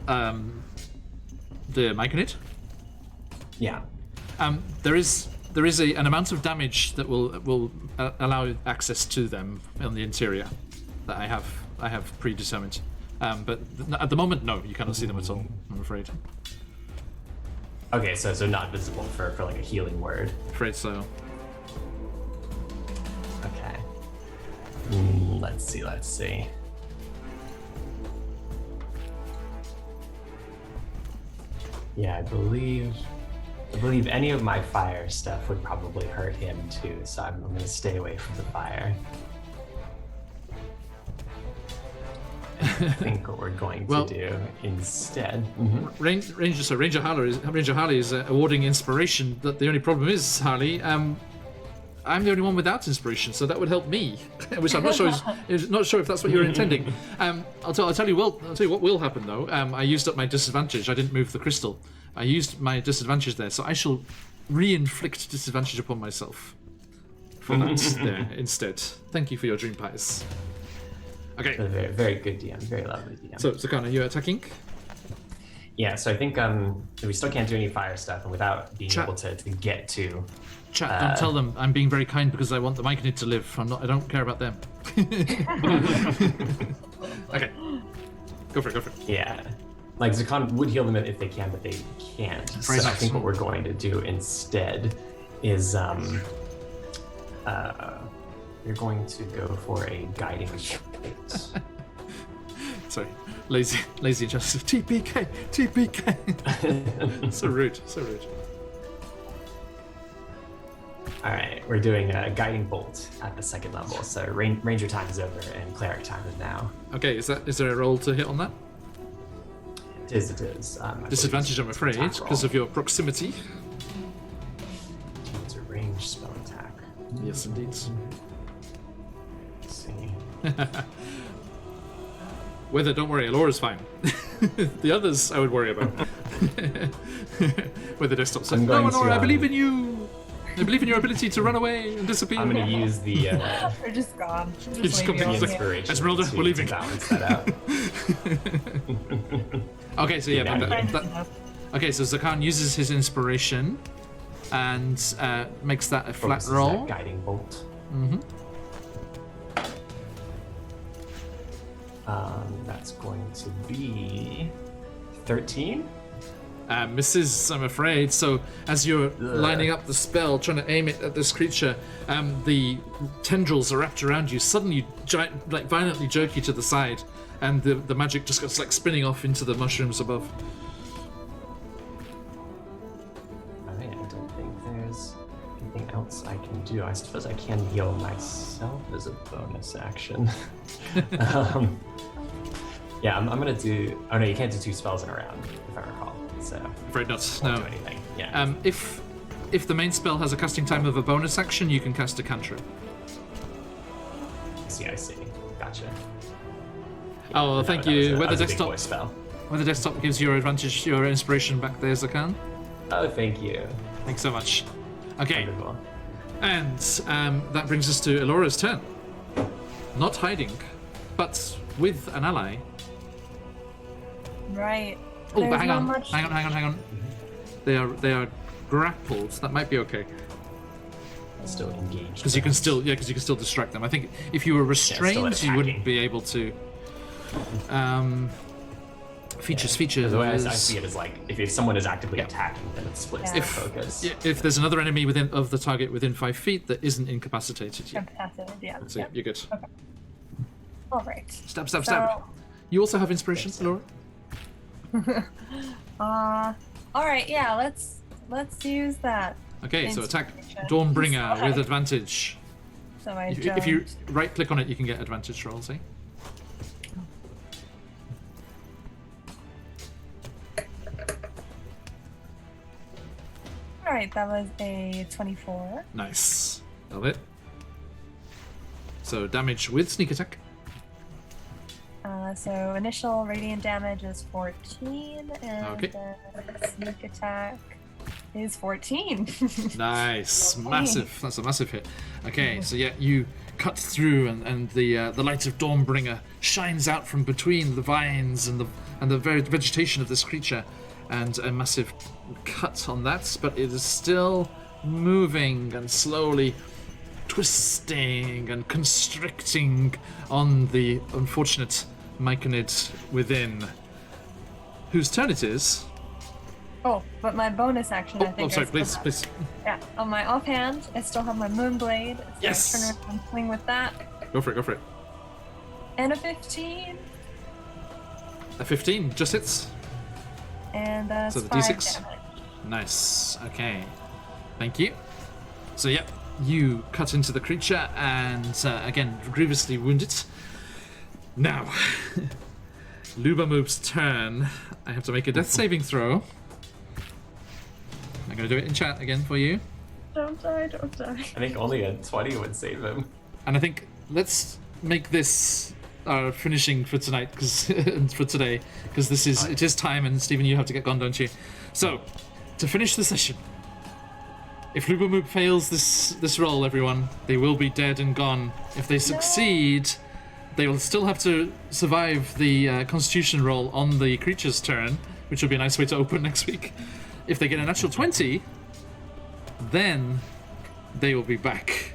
The Myconid? Yeah. There is an amount of damage that will allow access to them on the interior that I have predetermined. But at the moment, no, you cannot see them at all, I'm afraid. Okay, so not visible for like a healing word. Afraid so. Okay. Let's see. Yeah, I believe any of my fire stuff would probably hurt him too, so I'm going to stay away from the fire. I think what we're going to do instead. Ranger Harley is awarding inspiration. That the only problem is, Harley, I'm the only one without inspiration, so that would help me, which I'm not sure if that's what you're intending. I'll tell you what will happen though. I used up my disadvantage. I didn't move the crystal. I used my disadvantage there, so I shall re-inflict disadvantage upon myself for that there instead. Thank you for your dream pies. Okay. Very, very good DM. Very lovely DM. So, Zakan, are you attacking? Yeah, so I think we still can't do any fire stuff, and without being able to get to... Chat, don't tell them I'm being very kind because I want the Myconid to live. I don't care about them. Okay. Go for it. Yeah. Like, Zakan would heal them if they can, but they can't. So I think what we're going to do instead is... you're going to go for a guiding bolt. Sorry, lazy injustice. TPK. So rude. All right, we're doing a guiding bolt at the second level. So ranger time is over and cleric time is now. Okay, is there a roll to hit on that? It is. Disadvantage, I'm afraid, because of your proximity. It's a ranged spell attack. Yes, indeed. Let's see. Weather, don't worry, Alora's fine. The others I would worry about. Weather desktop says, no, Alora, I believe in you. I believe in your ability to run away and disappear. I'm going to use the... They're just gone. Just the inspiration. Esmeralda, we're leaving. To balance that out. Okay, so okay, so Zakan uses his inspiration and makes that a flat roll. That guiding bolt. Mm-hmm. That's going to be 13. Misses, I'm afraid. So as you're lining up the spell, trying to aim it at this creature, the tendrils are wrapped around you. Suddenly, violently jerk you to the side, and the magic just goes like spinning off into the mushrooms above. I don't think there's anything else I can do. I suppose I can heal myself as a bonus action. Yeah, I'm gonna do. Oh no, you can't do 2 spells in a round, if I recall. So afraid not. Won't No. do anything. Yeah. If the main spell has a casting time of a bonus action, you can cast a cantrip. I see. Gotcha. Oh, well, thank you. That Weather was a big desktop. boy spell. Weather desktop gives your advantage, your inspiration back there, Zakan. Oh, thank you. Thanks so much. Okay, Wonderful. and that brings us to Elora's turn. Not hiding, but with an ally. Right. Oh, but There's hang not on. much- Hang on. They are grappled. That might be okay Still engaged. because you can still distract them. I think if you were restrained, you wouldn't attacking. be able to. Features. The way I see it is like if someone is actively Yeah. attacking, then it splits Yeah. their focus. If there's another enemy of the target within 5 feet that isn't incapacitated yet, Capacity, yeah. so Yep. you're good. All right. Stab. So, You also have inspiration, Laura. all right. Yeah. Let's use that. Okay, so attack Inspiration. Dawnbringer Okay. with advantage. So I If you right click on it, you can get advantage rolls, eh? All right. That was a 24. Nice. Love it. So damage with sneak attack. So initial radiant damage is 14, and Okay. the sneak attack is 14. Nice, massive. That's a massive hit. Okay, so yeah, you cut through, and the light of Dawnbringer shines out from between the vines and the very vegetation of this creature, and a massive cut on that. But it is still moving and slowly twisting and constricting on the unfortunate myconid within. Whose turn it is? Oh, but my bonus action, I think. Sorry, I please, still have. please. Yeah, on my offhand, I still have my Moonblade. So Yes! I turn around and swing with that. Go for it. And a 15. A 15 just hits. And that's So the 5 D6? damage. Nice. Okay. Thank you. So, yep, you cut into the creature and, again, grievously wound it. Now, Lubamoob's turn. I have to make a death saving throw. I'm going to do it in chat again for you. Don't die. I think only a 20 would save him. And I think let's make this our finishing for tonight, because for today, because it is time, and Stephen, you have to get gone, don't you? So, to finish the session, if Lubamoob fails this roll, everyone, they will be dead and gone. If they succeed, they will still have to survive the Constitution roll on the creature's turn, which will be a nice way to open next week. If they get a natural 20, then they will be back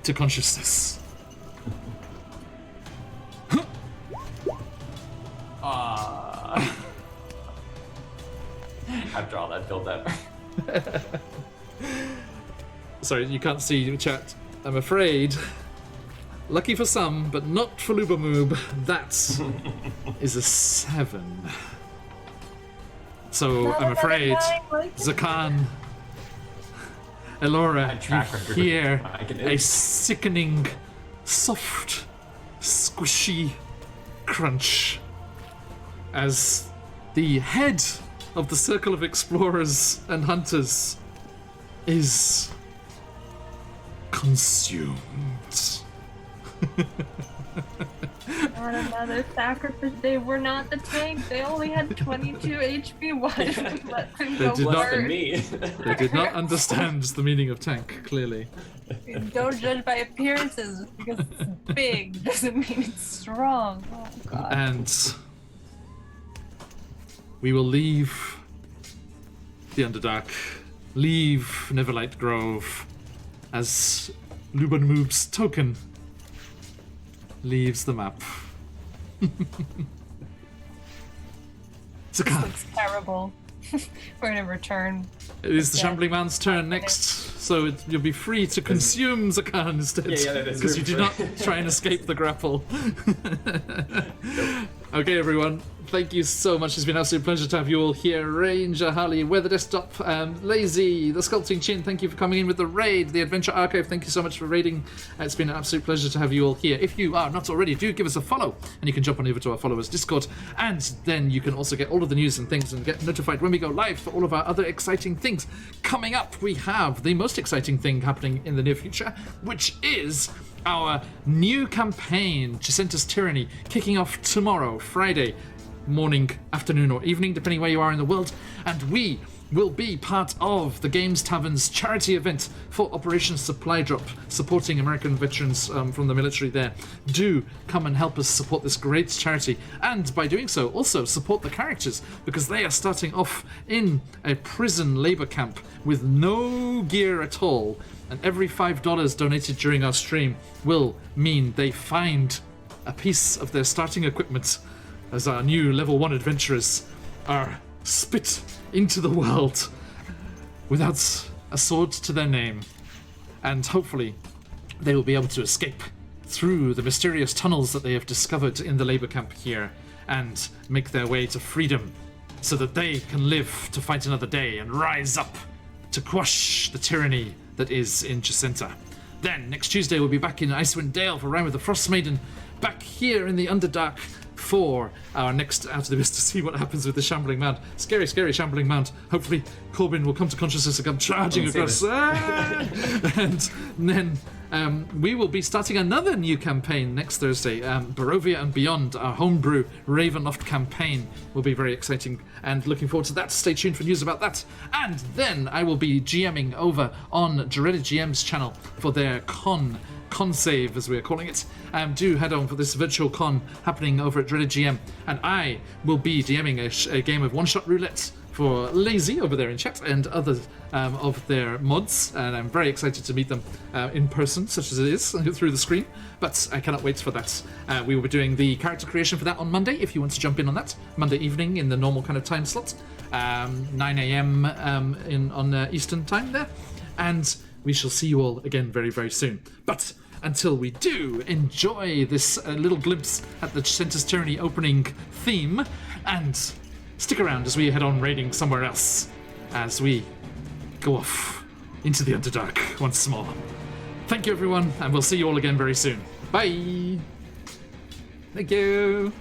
to consciousness. After all that build up. Sorry, you can't see the chat. I'm afraid, lucky for some, but not for Lubamoob, that is a 7. So I'm afraid, Zakan, Elora, you hear a sickening, soft, squishy crunch as the head of the circle of explorers and hunters is consumed. Not another sacrifice. They were not the tank. They only had 22 HP. Why did we let them go did not- Less than first? me. They did not understand the meaning of tank, clearly. Don't judge by appearances. Just because it's big doesn't mean it's strong. Oh god. And we will leave the Underdark, leave Neverlight Grove, as Lubamoob's token leaves the map. Zakan, Looks terrible. We're gonna return. it is the Yeah. Shambling Man's turn next, so you'll be free to consume Zakan instead, Yeah, that is because you room did not try and escape the grapple. Okay, everyone. Thank you so much. It's been an absolute pleasure to have you all here. Ranger, Harley, Weather Desktop, Lazy, The Sculpting Chin, thank you for coming in with the raid. The Adventure Archive, thank you so much for raiding. It's been an absolute pleasure to have you all here. If you are not already, do give us a follow, and you can jump on over to our followers Discord, and then you can also get all of the news and things and get notified when we go live for all of our other exciting things. Coming up, we have the most exciting thing happening in the near future, which is our new campaign, Jacinta's Tyranny, kicking off tomorrow, Friday morning, afternoon, or evening, depending where you are in the world, and we will be part of the Games Tavern's charity event for Operation Supply Drop, supporting American veterans from the military there. Do come and help us support this great charity, and by doing so, also support the characters, because they are starting off in a prison labor camp with no gear at all, and every $5 donated during our stream will mean they find a piece of their starting equipment as our new level 1 adventurers are spit into the world without a sword to their name. And hopefully they will be able to escape through the mysterious tunnels that they have discovered in the labor camp here and make their way to freedom so that they can live to fight another day and rise up to quash the tyranny that is in Jacinta. Then, next Tuesday, we'll be back in Icewind Dale for Rime with the Frost Maiden, back here in the Underdark for our next Out of the Abyss to see what happens with the Shambling Mound. Scary, scary Shambling Mound. Hopefully, Corbin will come to consciousness and come charging across. And then we will be starting another new campaign next Thursday. Barovia and Beyond, our homebrew Ravenloft campaign, will be very exciting, and looking forward to that. Stay tuned for news about that. And then I will be GMing over on Dreaded GM's channel for their con save, as we're calling it. Do head on for this virtual con happening over at Dreaded GM, and I will be DMing a game of one-shot roulette for Lazy over there in chat and other of their mods, and I'm very excited to meet them in person, such as it is, through the screen, but I cannot wait for that. We will be doing the character creation for that on Monday, if you want to jump in on that, Monday evening in the normal kind of time slot, 9 a.m. on Eastern time there, and we shall see you all again very, very soon. But until we do, enjoy this little glimpse at the Center's Tyranny opening theme, and stick around as we head on raiding somewhere else, as we go off into the Underdark once more. Thank you, everyone, and we'll see you all again very soon. Bye! Thank you!